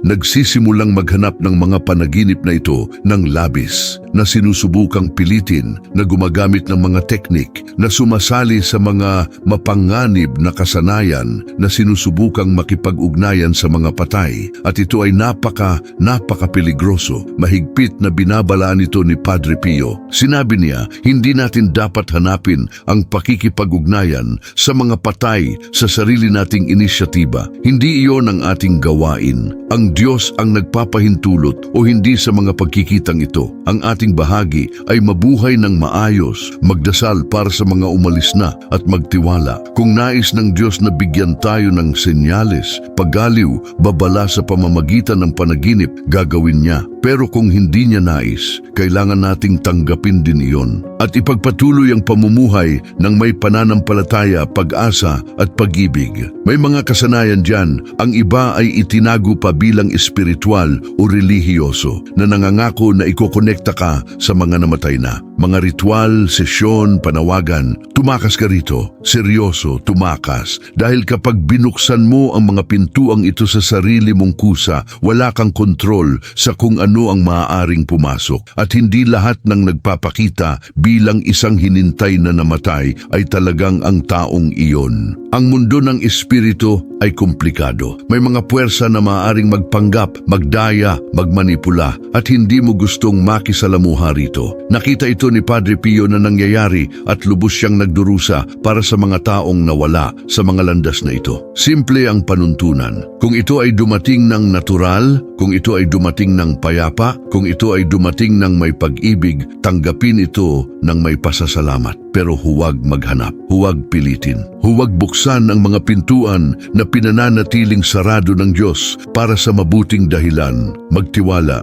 nagsisimulang maghanap ng mga panaginip na ito ng labis, na sinusubukang pilitin, na gumagamit ng mga teknik, na sumasali sa mga mapanganib na kasanayan, na sinusubukang makipag-ugnayan sa mga patay. At ito ay napaka-peligroso. Mahigpit na binabalaan ito ni Padre Pio. Sinabi niya, hindi natin dapat hanapin ang pakikipag-ugnayan sa mga patay sa sarili nating inisyatiba. Hindi iyon ang ating gawain. Ang Diyos ang nagpapahintulot o hindi sa mga pagkikitang ito. Ang ating bahagi ay mabuhay ng maayos, magdasal para sa mga umalis na at magtiwala. Kung nais ng Diyos na bigyan tayo ng senyales, paggaliw, babala sa pamamagitan ng panaginip, gagawin niya. Pero kung hindi niya nais, kailangan nating tanggapin din iyon at ipagpatuloy ang pamumuhay ng may pananampalataya, pag-asa at pag-ibig. May mga kasanayan dyan, ang iba ay itinago pa bilang espiritual o relihiyoso na nangangako na ikokonekta ka sa mga namatay na. Mga ritual, sesyon, panawagan, tumakas ka rito. Seryoso, tumakas. Dahil kapag binuksan mo ang mga pintuang ito sa sarili mong kusa, wala kang kontrol sa kung ano ang maaaring pumasok. At hindi lahat ng nagpapakita bilang isang hinintay na namatay ay talagang ang taong iyon. Ang mundo ng espiritu ay komplikado. May mga puwersa na maaaring magpanggap, magdaya, magmanipula at hindi mo gustong makisalamuha rito. Nakita ito ni Padre Pio na nangyayari at lubos siyang nagdurusa para sa mga taong nawala sa mga landas na ito. Simple ang panuntunan. Kung ito ay dumating ng natural, kung ito ay dumating ng payapa, kung ito ay dumating ng may pag-ibig, tanggapin ito ng may pasasalamat. Pero huwag maghanap, huwag pilitin. Huwag buksan ang mga pintuan na pinananatiling sarado ng Diyos para sa mabuting dahilan. Magtiwala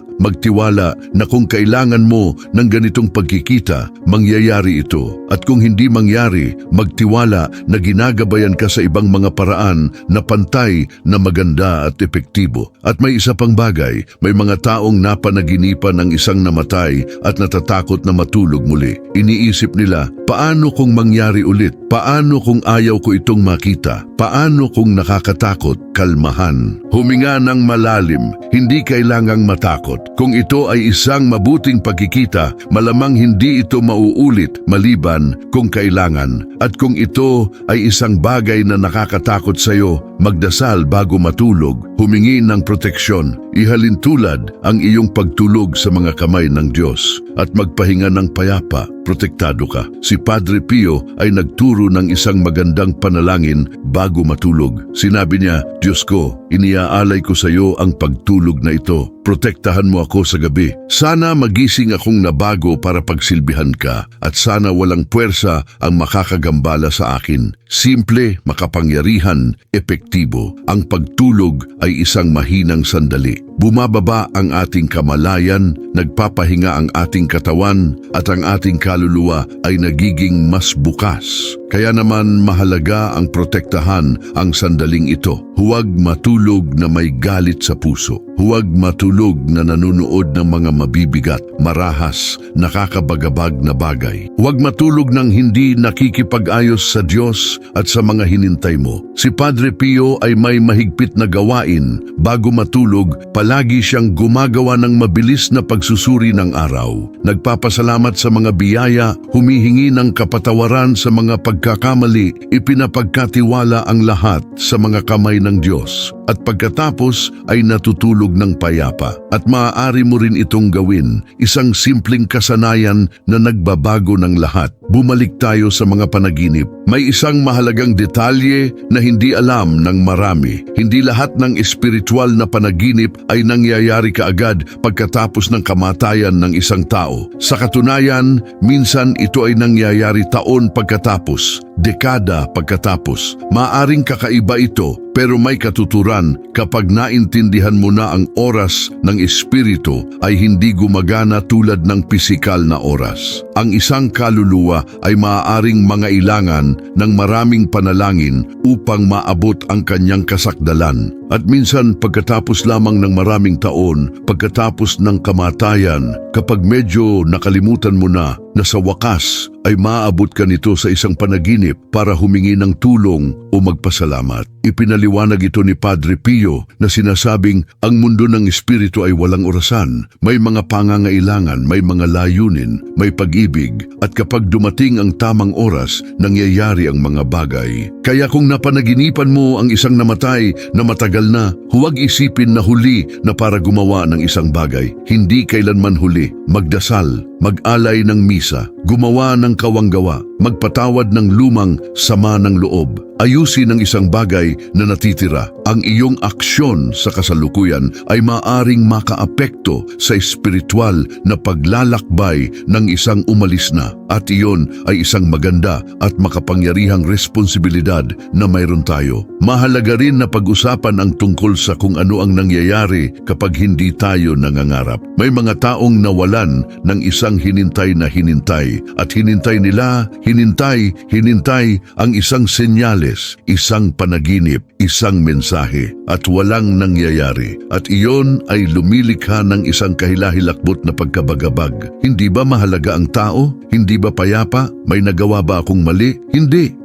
na kung kailangan mo ng ganitong pagkikita, mangyayari ito. At kung hindi mangyari, magtiwala na ginagabayan ka sa ibang mga paraan na pantay, na maganda at epektibo. At may isa pang bagay, may mga taong napanaginipan ng isang namatay at natatakot na matulog muli. Iniisip nila, paano kung mangyari ulit? Paano kung ayaw ko itong makita? Paano kung nakakatakot? Kalmahan. Huminga ng malalim, hindi kailangang matakot. Kung ito ay isang mabuting pagkikita, malamang hindi ito mauulit maliban kung kailangan. At kung ito ay isang bagay na nakakatakot sa iyo, magdasal bago matulog, humingi ng proteksyon, ihalin tulad ang iyong pagtulog sa mga kamay ng Diyos at magpahinga ng payapa. Protektado ka. Si Padre Pio ay nagturo ng isang magandang panalangin bago matulog. Sinabi niya, Diyos ko, iniaalay ko sa iyo ang pagtulog na ito. Protektahan mo ako sa gabi. Sana magising akong nabago para pagsilbihan ka at sana walang puwersa ang makakagambala sa akin. Simple, makapangyarihan, epektibo. Ang pagtulog ay isang mahinang sandali. Bumababa ang ating kamalayan, nagpapahinga ang ating katawan at ang ating kaluluwa ay nagiging mas bukas. Kaya naman mahalaga ang protektahan ang sandaling ito. Huwag matulog na may galit sa puso. Huwag matulog na nanunood ng mga mabibigat, marahas, nakakabagabag na bagay. Huwag matulog ng hindi nakikipag-ayos sa Diyos at sa mga hinintay mo. Si Padre Pio ay may mahigpit na gawain. Bago matulog, palagi siyang gumagawa ng mabilis na pagsusuri ng araw. Nagpapasalamat sa mga biyaya, humihingi ng kapatawaran sa mga pagkakamali, ipinapagkatiwala ang lahat sa mga kamay ng Diyos. at pagkatapos ay natutulog ng payapa. At maaari mo rin itong gawin, isang simpleng kasanayan na nagbabago ng lahat. Bumalik tayo sa mga panaginip. May isang mahalagang detalye na hindi alam ng marami. Hindi lahat ng espiritual na panaginip ay nangyayari kaagad pagkatapos ng kamatayan ng isang tao. Sa katunayan, minsan ito ay nangyayari taon pagkatapos, dekada pagkatapos. Maaring kakaiba ito, pero may katuturan kapag naintindihan mo na ang oras ng espiritu ay hindi gumagana tulad ng pisikal na oras. Ang isang kaluluwa ay maaaring mangailangan ng maraming panalangin upang maabot ang kanyang kasakdalan. At minsan pagkatapos lamang ng maraming taon, pagkatapos ng kamatayan, kapag medyo nakalimutan mo na sa wakas ay maaabot ka nito sa isang panaginip para humingi ng tulong o magpasalamat. Ipinaliwanag ito ni Padre Pio na sinasabing ang mundo ng espiritu ay walang orasan. May mga pangangailangan, may mga layunin, may pag-ibig, at kapag dumating ang tamang oras, nangyayari ang mga bagay. Kaya kung napanaginipan mo ang isang namatay na matagal na, huwag isipin na huli na para gumawa ng isang bagay. Hindi kailanman huli. Magdasal, mag-alay ng misa, gumawa ng kawanggawa, magpatawad ng lumang sama ng loob. Ayusin ang isang bagay na natitira. Ang iyong aksyon sa kasalukuyan ay maaring makaapekto sa espiritual na paglalakbay ng isang umalis na. At iyon ay isang maganda at makapangyarihang responsibilidad na mayroon tayo. Mahalaga rin na pag-usapan ang tungkol sa kung ano ang nangyayari kapag hindi tayo nangangarap. May mga taong nawalan ng isang hinintay na hinintay at hinintay nila, hinintay ang isang senyales, isang panaginip, isang mensahe at walang nangyayari. At iyon ay lumilikha ng isang kahilahilakbot na pagkabagabag. Hindi ba mahalaga ang tao? Hindi ba payapa? May nagawa ba akong mali? Hindi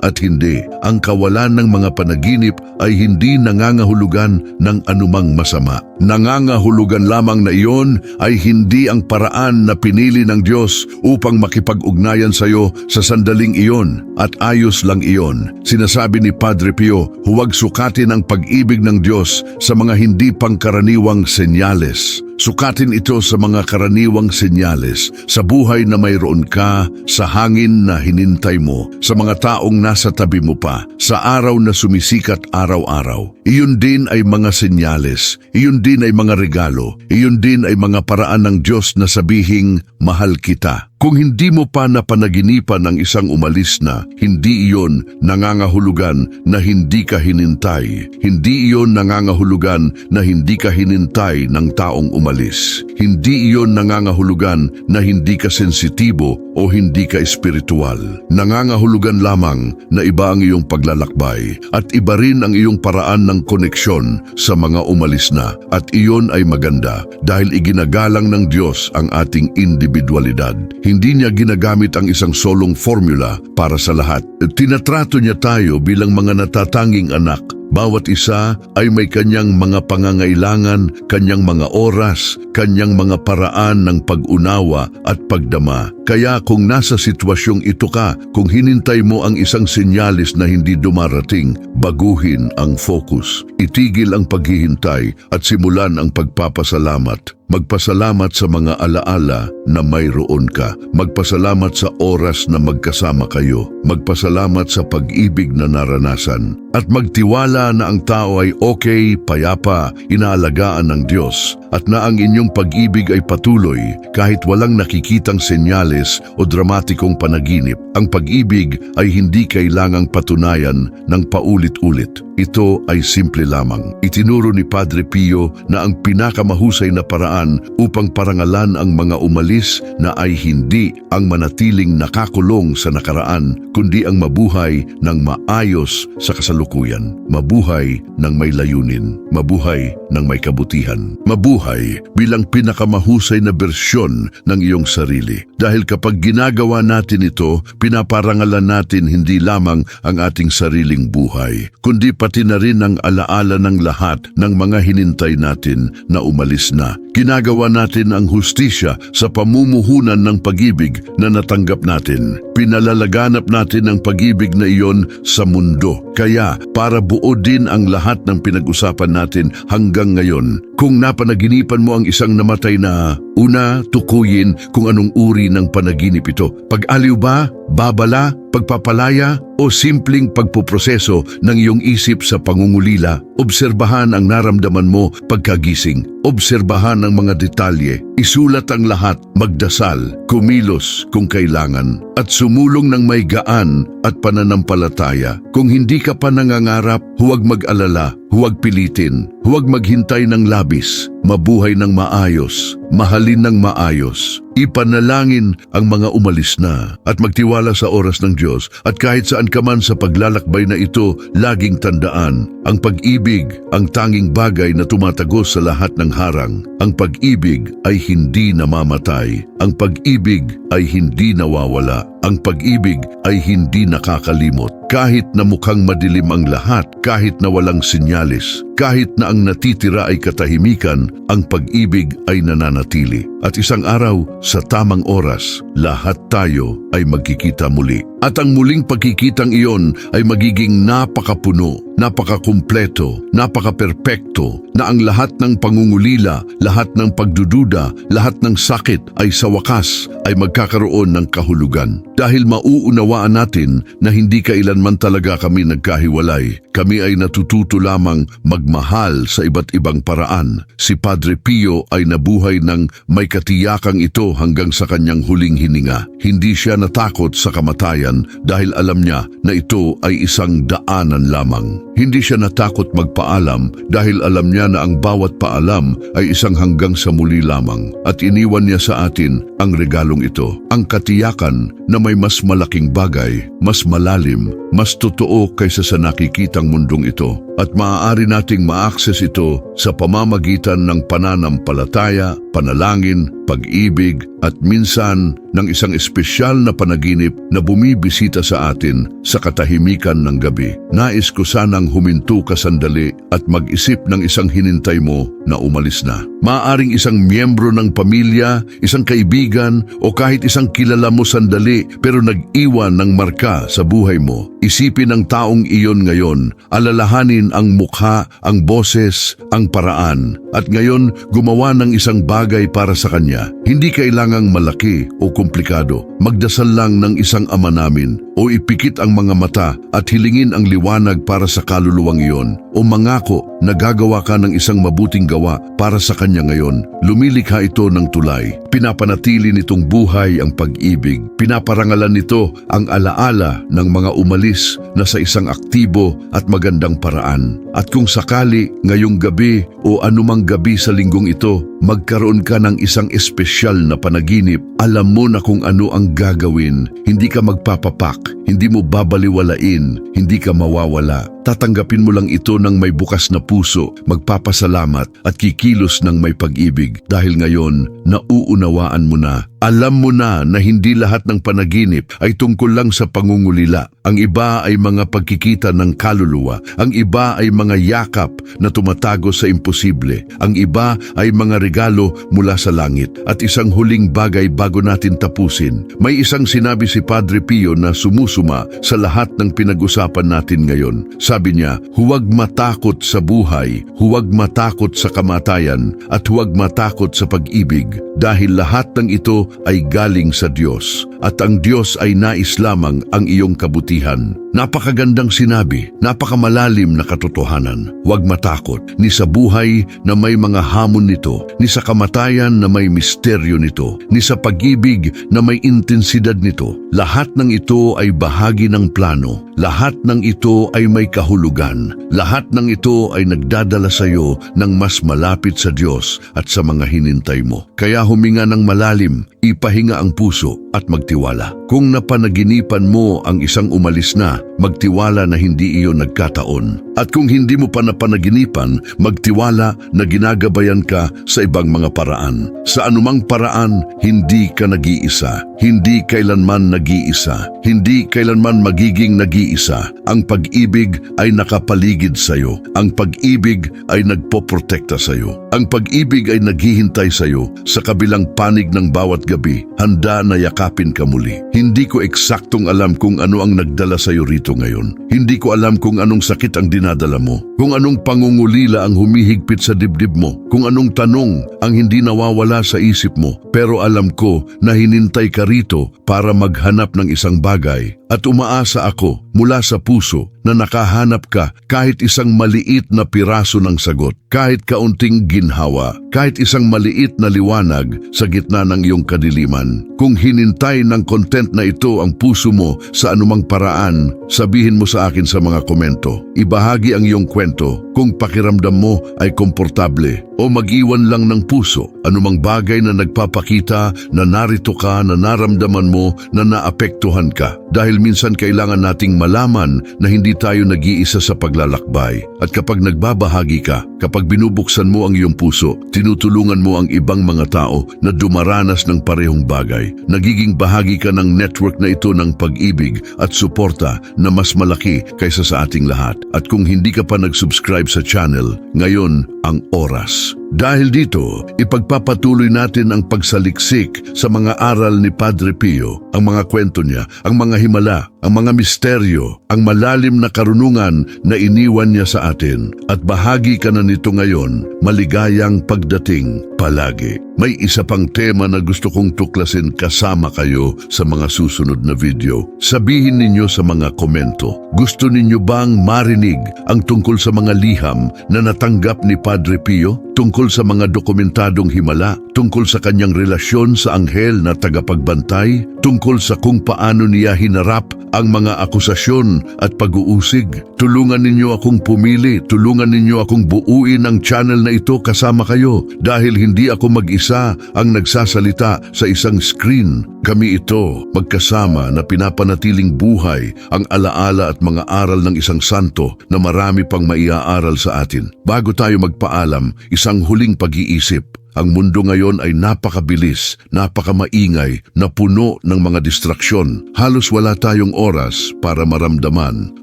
at hindi. Ang kawalan ng mga panaginip ay hindi nangangahulugan ng anumang masama. Nangangahulugan lamang na iyon ay hindi ang paraan na pinili ng Diyos upang makipag-ugnayan sa iyo sa sandaling iyon at ayos lang iyon. Sinasabi ni Padre Pio, huwag sukatin ang pag-ibig ng Diyos sa mga hindi pangkaraniwang senyales. Sukatin ito sa mga karaniwang senyales, sa buhay na mayroon ka, sa hangin na hinintay mo, sa mga taong nasa tabi mo pa, sa araw na sumisikat araw-araw. Iyon din ay mga senyales, iyon din ay mga regalo, iyon din ay mga paraan ng Diyos na sabihing, mahal kita. Kung hindi mo pa napanaginipan ang isang umalis na, hindi iyon nangangahulugan na hindi ka hinintay. Hindi iyon nangangahulugan na hindi ka hinintay ng taong umalis. Hindi iyon nangangahulugan na hindi ka sensitibo o hindi ka espiritual. Nangangahulugan lamang na iba ang iyong paglalakbay at iba rin ang iyong paraan ng koneksyon sa mga umalis na. At iyon ay maganda dahil iginagalang ng Diyos ang ating individualidad. Hindi niya ginagamit ang isang solong formula para sa lahat. Tinatrato niya tayo bilang mga natatanging anak. Bawat isa ay may kanyang mga pangangailangan, kanyang mga oras, kanyang mga paraan ng pag-unawa at pagdama. Kaya kung nasa sitwasyong ito ka, kung hinintay mo ang isang senyalis na hindi dumarating, baguhin ang focus. Itigil ang paghihintay at simulan ang pagpapasalamat. Magpasalamat sa mga alaala na mayroon ka. Magpasalamat sa oras na magkasama kayo. Magpasalamat sa pag-ibig na naranasan. At magtiwala na ang tao ay okay, payapa, inaalagaan ng Diyos. At na ang inyong pag-ibig ay patuloy kahit walang nakikitang senyales o dramatikong panaginip. Ang pag-ibig ay hindi kailangang patunayan ng paulit-ulit. Ito ay simple lamang. Itinuro ni Padre Pio na ang pinakamahusay na paraan upang parangalan ang mga umalis na ay hindi ang manatiling nakakulong sa nakaraan, kundi ang mabuhay ng maayos sa kasalukuyan. Mabuhay ng may layunin. Mabuhay ng may kabutihan. Mabuhay bilang pinakamahusay na bersyon ng iyong sarili. Dahil kapag ginagawa natin ito, pinaparangalan natin hindi lamang ang ating sariling buhay, kundi pati na rin ang alaala ng lahat ng mga hinintay natin na umalis na. Ginagawa natin ang hustisya sa pamumuhunan ng pag-ibig na natanggap natin. Pinalalaganap natin ang pag-ibig na iyon sa mundo. Kaya para buo din ang lahat ng pinag-usapan natin hanggang ngayon, kung napanaginipan mo ang isang namatay na, una, tukuyin kung anong uri ng panaginip ito. Pag-aliw ba, babala, pagpapalaya o simpleng pagpuproseso ng iyong isip sa pangungulila. Obserbahan ang naramdaman mo pagkagising. Obserbahan ang mga detalye. Isulat ang lahat, magdasal, kumilos kung kailangan, at sumulong ng may gaan at pananampalataya. Kung hindi ka pa nangangarap, huwag mag-alala, huwag pilitin, huwag maghintay ng labis. Mabuhay ng maayos, mahalin ng maayos. Ipanalangin ang mga umalis na at magtiwala sa oras ng Diyos. At kahit saan ka man sa paglalakbay na ito, laging tandaan, ang pag-ibig ang tanging bagay na tumatagos sa lahat ng harang. Ang pag-ibig ay hindi namamatay. Ang pag-ibig ay hindi nawawala. Ang pag-ibig ay hindi nakakalimot. Kahit na mukhang madilim ang lahat, kahit na walang sinyalis, kahit na ang natitira ay katahimikan, ang pag-ibig ay nananatili. At isang araw, sa tamang oras, lahat tayo ay magkikita muli. At ang muling pagkikitang iyon ay magiging napakapuno, napakakumpleto, napakaperpekto, na ang lahat ng pangungulila, lahat ng pagdududa, lahat ng sakit ay sa wakas ay magkakaroon ng kahulugan. Dahil mauunawaan natin na hindi kailanman talaga kami nagkahiwalay. Kami ay natututo lamang magmahal sa iba't ibang paraan. Si Padre Pio ay nabuhay ng may katiyakang ito hanggang sa kanyang huling hininga. Hindi siya natakot sa kamatayan dahil alam niya na ito ay isang daanan lamang. Hindi siya natakot magpaalam dahil alam niya na ang bawat paalam ay isang hanggang sa muli lamang. At iniwan niya sa atin ang regalong ito, ang katiyakan na may mas malaking bagay, mas malalim, mas totoo kaysa sa nakikitang mundong ito. At maaari nating ma-access ito sa pamamagitan ng pananampalataya, panalangin, pag-ibig, at minsan ng isang espesyal na panaginip na bumibisita sa atin sa katahimikan ng gabi. Nais ko sanang huminto ka sandali at mag-isip ng isang hinintay mo na umalis na. Maaaring isang miyembro ng pamilya, isang kaibigan, o kahit isang kilala mo sandali pero nag-iwan ng marka sa buhay mo. Isipin ang taong iyon ngayon, alalahanin ang mukha, ang boses, ang paraan, at ngayon gumawa ng isang bagay para sa kanya. Hindi kailangang malaki o komplikado. Magdasal lang ng isang Ama namin o ipikit ang mga mata at hilingin ang liwanag para sa kaluluwang iyon o mangako na gagawa ka ng isang mabuting gawa para sa kanya ngayon. Lumilikha ito ng tulay. Pinapanatili nitong buhay ang pag-ibig. Pinaparangalan nito ang alaala ng mga umalis na sa isang aktibo at magandang paraan. At kung sakali ngayong gabi o anumang gabi sa linggong ito, magkaroon ka ng isang espesyal na panaginip, alam mo na kung ano ang gagawin. Hindi ka magpapapak, hindi mo babaliwalain, hindi ka mawawala. Tatanggapin mo lang ito ng may bukas na puso, magpapasalamat at kikilos ng may pag-ibig dahil ngayon nauunawaan mo na. Alam mo na hindi lahat ng panaginip ay tungkol lang sa pangungulila. Ang iba ay mga pagkikita ng kaluluwa. Ang iba ay mga yakap na tumatago sa imposible. Ang iba ay mga regalo mula sa langit. At isang huling bagay bago natin tapusin. May isang sinabi si Padre Pio na sumusuma sa lahat ng pinag-usapan natin ngayon. Sabi niya, huwag matakot sa buhay, huwag matakot sa kamatayan, at huwag matakot sa pag-ibig. Dahil lahat ng ito ay galing sa Diyos, at ang Diyos ay nais lamang ang iyong kabutihan. Napakagandang sinabi, napakamalalim na katotohanan. Huwag matakot, ni sa buhay na may mga hamon nito, ni sa kamatayan na may misteryo nito, ni sa pag-ibig na may intensidad nito. Lahat ng ito ay bahagi ng plano. Lahat ng ito ay may kahulugan. Lahat ng ito ay nagdadala sa iyo ng mas malapit sa Diyos at sa mga hinintay mo. Kaya huminga ng malalim, ipahinga ang puso at magtiwala. Kung napanaginipan mo ang isang umalis na, magtiwala na hindi iyon nagkataon. At kung hindi mo pa napanaginipan, magtiwala na ginagabayan ka sa ibang mga paraan. Sa anumang paraan, hindi ka nag-iisa. Hindi kailanman nag-iisa. Hindi kailanman magiging nag-iisa. Ang pag-ibig ay nakapaligid sa iyo. Ang pag-ibig ay nagpoprotekta sa iyo. Ang pag-ibig ay naghihintay sa iyo sa kabilang panig ng bawat gabi, handa na yakapin ka muli. Hindi ko eksaktong alam kung ano ang nagdala sa'yo rito ngayon. Hindi ko alam kung anong sakit ang dinadala mo, kung anong pangungulila ang humihigpit sa dibdib mo, kung anong tanong ang hindi nawawala sa isip mo. Pero alam ko na hinintay ka rito para maghanap ng isang bagay at umaasa ako mula sa puso na nakahanap ka kahit isang maliit na piraso ng sagot, kahit kaunting ginhawa, kahit isang maliit na liwanag sa gitna ng iyong kadiliman. Kung hinintay ng content na ito ang puso mo sa anumang paraan, sabihin mo sa akin sa mga komento. Ibahagi ang iyong kwento kung pakiramdam mo ay komportable o mag-iwan lang ng puso. Anumang bagay na nagpapakita na narito ka, na naramdaman mo na naapektuhan ka. Dahil minsan kailangan nating malaman na hindi tayo nag-iisa sa paglalakbay. At kapag nagbabahagi ka, kapag binubuksan mo ang iyong puso, tinutulungan mo ang ibang mga tao na dumaranas ng parehong bagay. Nagiging bahagi ka ng network na ito ng pag-ibig at suporta na mas malaki kaysa sa ating lahat. At kung hindi ka pa nag-subscribe sa channel, ngayon ang oras. Dahil dito, ipagpapatuloy natin ang pagsaliksik sa mga aral ni Padre Pio, ang mga kwento niya, ang mga himala, ang mga misteryo, ang malalim na karunungan na iniwan niya sa atin. At bahagi ka na nito ngayon, maligayang pagdating palagi. May isa pang tema na gusto kong tuklasin kasama kayo sa mga susunod na video. Sabihin ninyo sa mga komento, gusto ninyo bang marinig ang tungkol sa mga liham na natanggap ni Padre Pio? Tungkol sa mga dokumentadong himala, tungkol sa kanyang relasyon sa anghel na tagapagbantay, tungkol sa kung paano niya hinarap ang mga akusasyon at pag-uusig. Tulungan ninyo akong pumili, tulungan ninyo akong buuin ang channel na ito kasama kayo dahil hindi ako mag-isa ang nagsasalita sa isang screen. Kami ito, magkasama na pinapanatiling buhay ang alaala at mga aral ng isang santo na marami pang maiaaral sa atin. Bago tayo magpaalam, isang huling pag-iisip. Ang mundo ngayon ay napakabilis, napakamaingay, na puno ng mga distraksyon. Halos wala tayong oras para maramdaman.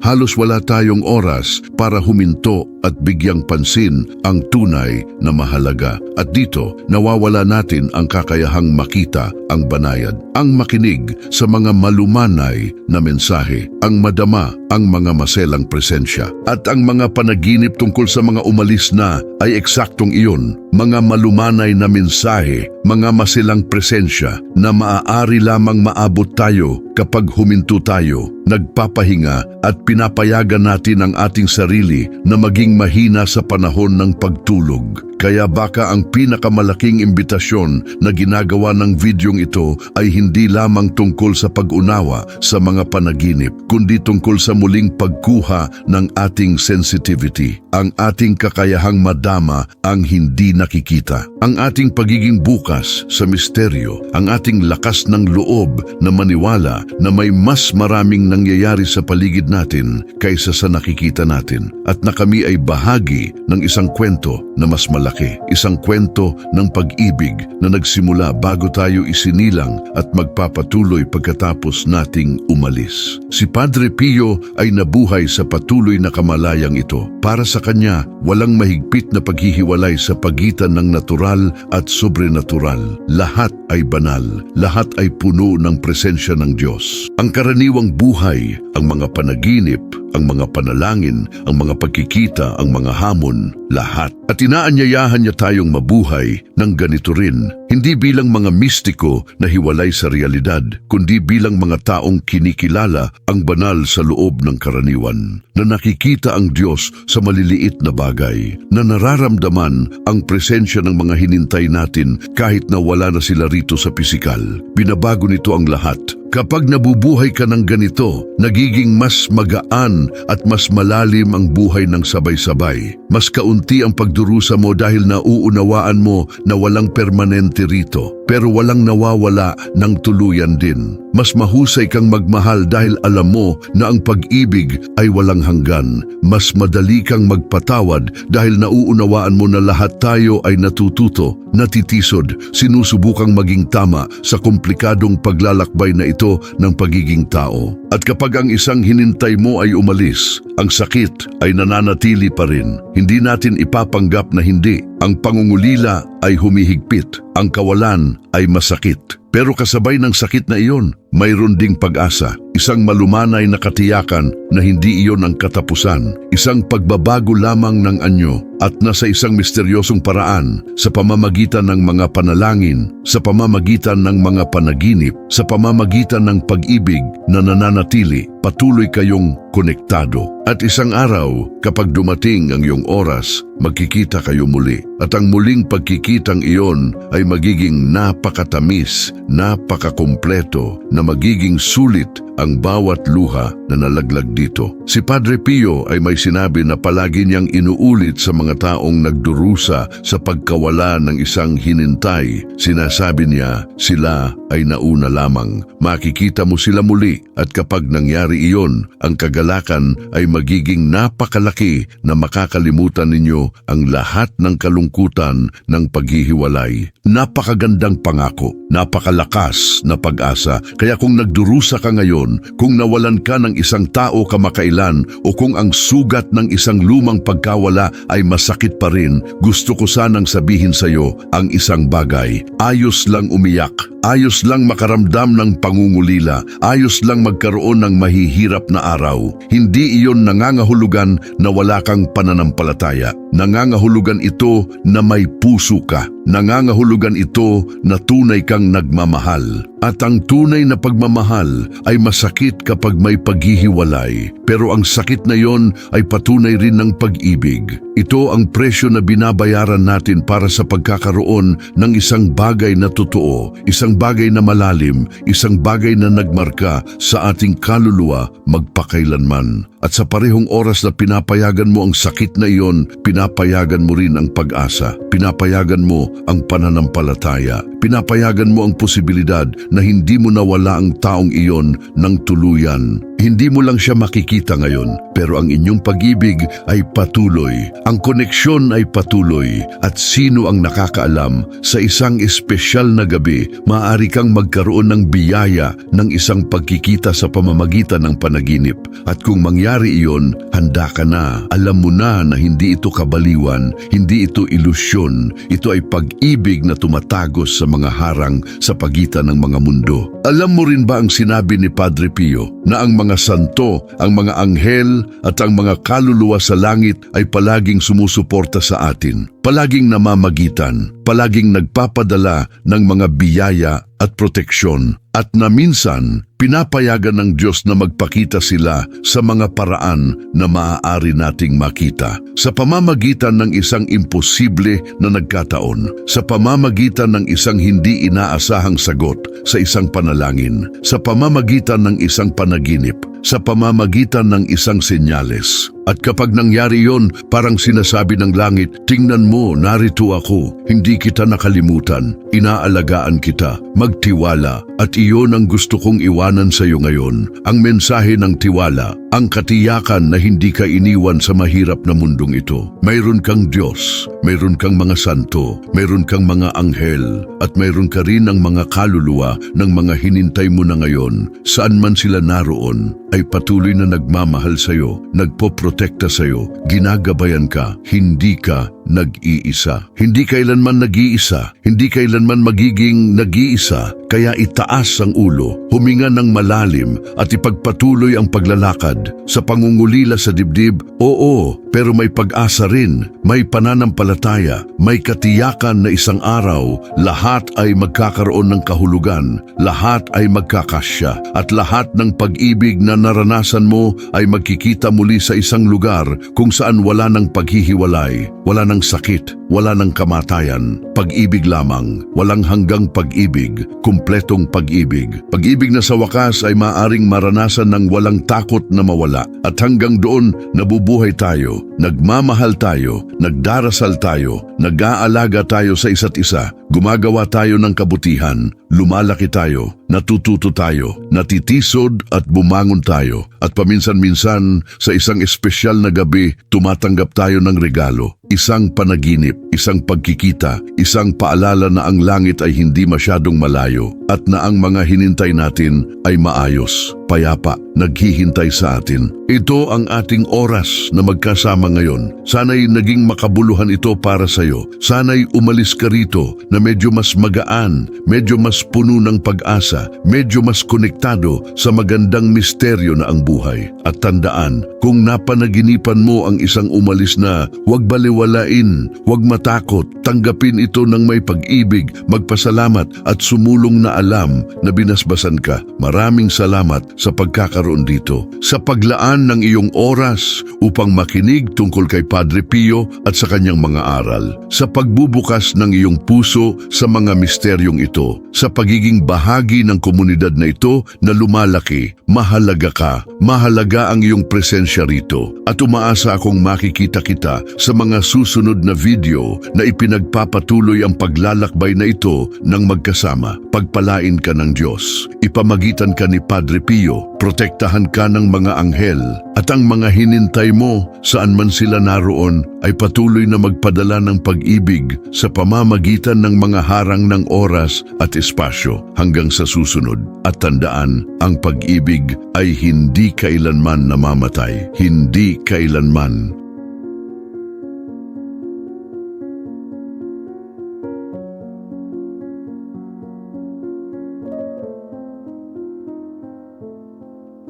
Halos wala tayong oras para huminto at bigyang pansin ang tunay na mahalaga. At dito, nawawala natin ang kakayahang makita ang banayad, ang makinig sa mga malumanay na mensahe, ang madama ang mga maselang presensya, at ang mga panaginip tungkol sa mga umalis na ay eksaktong iyon, mga malumanay na mensahe, mga masilang presensya na maaari lamang maabot tayo kapag huminto tayo, nagpapahinga at pinapayagan natin ang ating sarili na maging mahina sa panahon ng pagtulog. Kaya baka ang pinakamalaking imbitasyon na ginagawa ng videong ito ay hindi lamang tungkol sa pag-unawa sa mga panaginip, kundi tungkol sa muling pagkuha ng ating sensitivity, ang ating kakayahang madama ang hindi nakikita, ang ating pagiging bukas sa misteryo, ang ating lakas ng loob na maniwala na may mas maraming nangyayari sa paligid natin kaysa sa nakikita natin, at na kami ay bahagi ng isang kwento na mas malaki. Isang kwento ng pag-ibig na nagsimula bago tayo isinilang at magpapatuloy pagkatapos nating umalis. Si Padre Pio ay nabuhay sa patuloy na kamalayang ito. Para sa kanya, walang mahigpit na paghihiwalay sa pagitan ng natural at sobrenatural. Lahat ay banal, lahat ay puno ng presensya ng Diyos. Ang karaniwang buhay, ang mga panaginip, ang mga panalangin, ang mga pagkikita, ang mga hamon, lahat. At inaanyayahan niya tayong mabuhay ng ganito rin, hindi bilang mga mistiko na hiwalay sa realidad, kundi bilang mga taong kinikilala ang banal sa loob ng karaniwan, na nakikita ang Diyos sa maliliit na bagay, na nararamdaman ang presensya ng mga hinintay natin kahit na wala na sila rito sa pisikal. Binabago nito ang lahat. Kapag nabubuhay ka ng ganito, nagiging mas magaan at mas malalim ang buhay ng sabay-sabay. Mas kaunti ang pagdurusa mo dahil nauunawaan mo na walang permanente rito, pero walang nawawala ng tuluyan din. Mas mahusay kang magmahal dahil alam mo na ang pag-ibig ay walang hanggan. Mas madali kang magpatawad dahil nauunawaan mo na lahat tayo ay natututo, natitisod, sinusubukang maging tama sa komplikadong paglalakbay na ito ng pagiging tao. At kapag ang isang hinintay mo ay umalis, ang sakit ay nananatili pa rin. Hindi natin ipapanggap na hindi. Ang pangungulila ay humihigpit. Ang kawalan ay masakit. Pero kasabay ng sakit na iyon, mayroon ding pag-asa. Isang malumanay na katiyakan na hindi iyon ang katapusan. Isang pagbabago lamang ng anyo at nasa isang misteryosong paraan sa pamamagitan ng mga panalangin, sa pamamagitan ng mga panaginip, sa pamamagitan ng pag-ibig na nananatili. Patuloy kayong konektado. At isang araw, kapag dumating ang iyong oras, magkikita kayo muli. At ang muling pagkikitang iyon ay magiging napakatamis, napakakumpleto, na magiging sulit ang bawat luha na nalaglag dito. Si Padre Pio ay may sinabi na palagi niyang inuulit sa mga taong nagdurusa sa pagkawala ng isang hinintay. Sinasabi niya, sila ay nauna lamang. Makikita mo sila muli at kapag nangyari iyon, ang kagalakan ay magiging napakalaki na makakalimutan ninyo ang lahat ng kalungkutan ng paghihiwalay. Napakagandang pangako, napakalakas na pag-asa. Kaya kung nagdurusa ka ngayon, kung nawalan ka ng isang tao kamakailan o kung ang sugat ng isang lumang pagkawala ay masakit pa rin, gusto ko sanang sabihin sa iyo ang isang bagay. Ayos lang umiyak, ayos lang makaramdam ng pangungulila, ayos lang magkaroon ng mahihirap na araw. Hindi iyon nangangahulugan na wala kang pananampalataya. Nangangahulugan ito na may puso ka. Nangangahulugan ito na tunay kang nagmamahal. At ang tunay na pagmamahal ay masakit kapag may paghihiwalay. Pero ang sakit na yon ay patunay rin ng pag-ibig. Ito ang presyo na binabayaran natin para sa pagkakaroon ng isang bagay na totoo, isang bagay na malalim, isang bagay na nagmarka sa ating kaluluwa magpakailanman. At sa parehong oras na pinapayagan mo ang sakit na iyon, pinapayagan mo rin ang pag-asa. Pinapayagan mo ang pananampalataya. Pinapayagan mo ang posibilidad na hindi mo nawala ang taong iyon ng tuluyan. Hindi mo lang siya makikita ngayon, pero ang inyong pag-ibig ay patuloy. Ang koneksyon ay patuloy. At sino ang nakakaalam, sa isang espesyal na gabi, maaari kang magkaroon ng biyaya ng isang pagkikita sa pamamagitan ng panaginip. At kung mangyari iyon, handa ka na. Alam mo na hindi ito kabaliwan, hindi ito ilusyon. Ito ay pag-ibig na tumatagos sa mga harang sa pagitan ng mga mundo. Alam mo rin ba ang sinabi ni Padre Pio na ang mga santo, ang mga anghel at ang mga kaluluwa sa langit ay palaging sumusuporta sa atin, palaging namamagitan, palaging nagpapadala ng mga biyaya at proteksyon, at na minsan pinapayagan ng Diyos na magpakita sila sa mga paraan na maaari nating makita. Sa pamamagitan ng isang imposible na nagkataon, sa pamamagitan ng isang hindi inaasahang sagot sa isang panalangin, sa pamamagitan ng isang panaginip, sa pamamagitan ng isang senyales. At kapag nangyari yon, parang sinasabi ng langit, tingnan mo, narito ako, hindi kita nakalimutan, inaalagaan kita, magtiwala, at iyon ang gusto kong iwanan sa iyo ngayon, ang mensahe ng tiwala, ang katiyakan na hindi ka iniwan sa mahirap na mundong ito. Mayroon kang Diyos, mayroon kang mga santo, mayroon kang mga anghel, at mayroon ka rin ng mga kaluluwa ng mga hinintay mo na ngayon. Saan man sila naroon, ay patuloy na nagmamahal sa iyo, nagpoprotekta sa iyo, ginagabayan ka, hindi ka nag-iisa. Hindi kailanman nag-iisa, hindi kailanman magiging nag-iisa, kaya itaas ang ulo, huminga ng malalim at ipagpatuloy ang paglalakad sa pangungulila sa dibdib. Oo, pero may pag-asa rin, may pananampalataya, may katiyakan na isang araw, lahat ay magkakaroon ng kahulugan, lahat ay magkakasya, at lahat ng pag-ibig na naranasan mo ay magkikita muli sa isang lugar kung saan wala ng paghihiwalay, wala ng sakit, wala ng kamatayan. Pag-ibig lamang, walang hanggang pag-ibig, kumpletong pag-ibig. Pag-ibig na sa wakas ay maaring maranasan ng walang takot na mawala. At hanggang doon, nabubuhay tayo, nagmamahal tayo, nagdarasal tayo, nag-aalaga tayo sa isa't isa, gumagawa tayo ng kabutihan, lumalaki tayo, natututo tayo, natitisod at bumangon tayo. At paminsan-minsan, sa isang espesyal na gabi, tumatanggap tayo ng regalo. Isang panaginip, isang pagkikita, isang paalala na ang langit ay hindi masyadong malayo at na ang mga hinintay natin ay maayos, payapa, naghihintay sa atin. Ito ang ating oras na magkasamang programa ngayon. Sana'y naging makabuluhan ito para sa'yo. Sana'y umalis ka rito na medyo mas magaan, medyo mas puno ng pag-asa, medyo mas konektado sa magandang misteryo na ang buhay. At tandaan, kung napanaginipan mo ang isang umalis na, huwag baliwalain, huwag matakot, tanggapin ito ng may pag-ibig, magpasalamat at sumulong na alam na binasbasan ka. Maraming salamat sa pagkakaroon dito, sa paglaan ng iyong oras upang makinig tungkol kay Padre Pio at sa kanyang mga aral, sa pagbubukas ng iyong puso sa mga misteryong ito, sa pagiging bahagi ng komunidad na ito na lumalaki. Mahalaga ka, mahalaga ang iyong presensya rito, at umaasa akong makikita kita sa mga susunod na video na ipinagpapatuloy ang paglalakbay na ito ng magkasama. Pagpalain ka ng Diyos, ipamagitan ka ni Padre Pio, protektahan ka ng mga anghel, at ang mga hinintay mo saan man sila naroon ay patuloy na magpadala ng pag-ibig sa pamamagitan ng mga harang ng oras at espasyo hanggang sa susunod. At tandaan, ang pag-ibig ay hindi kailanman namamatay, hindi kailanman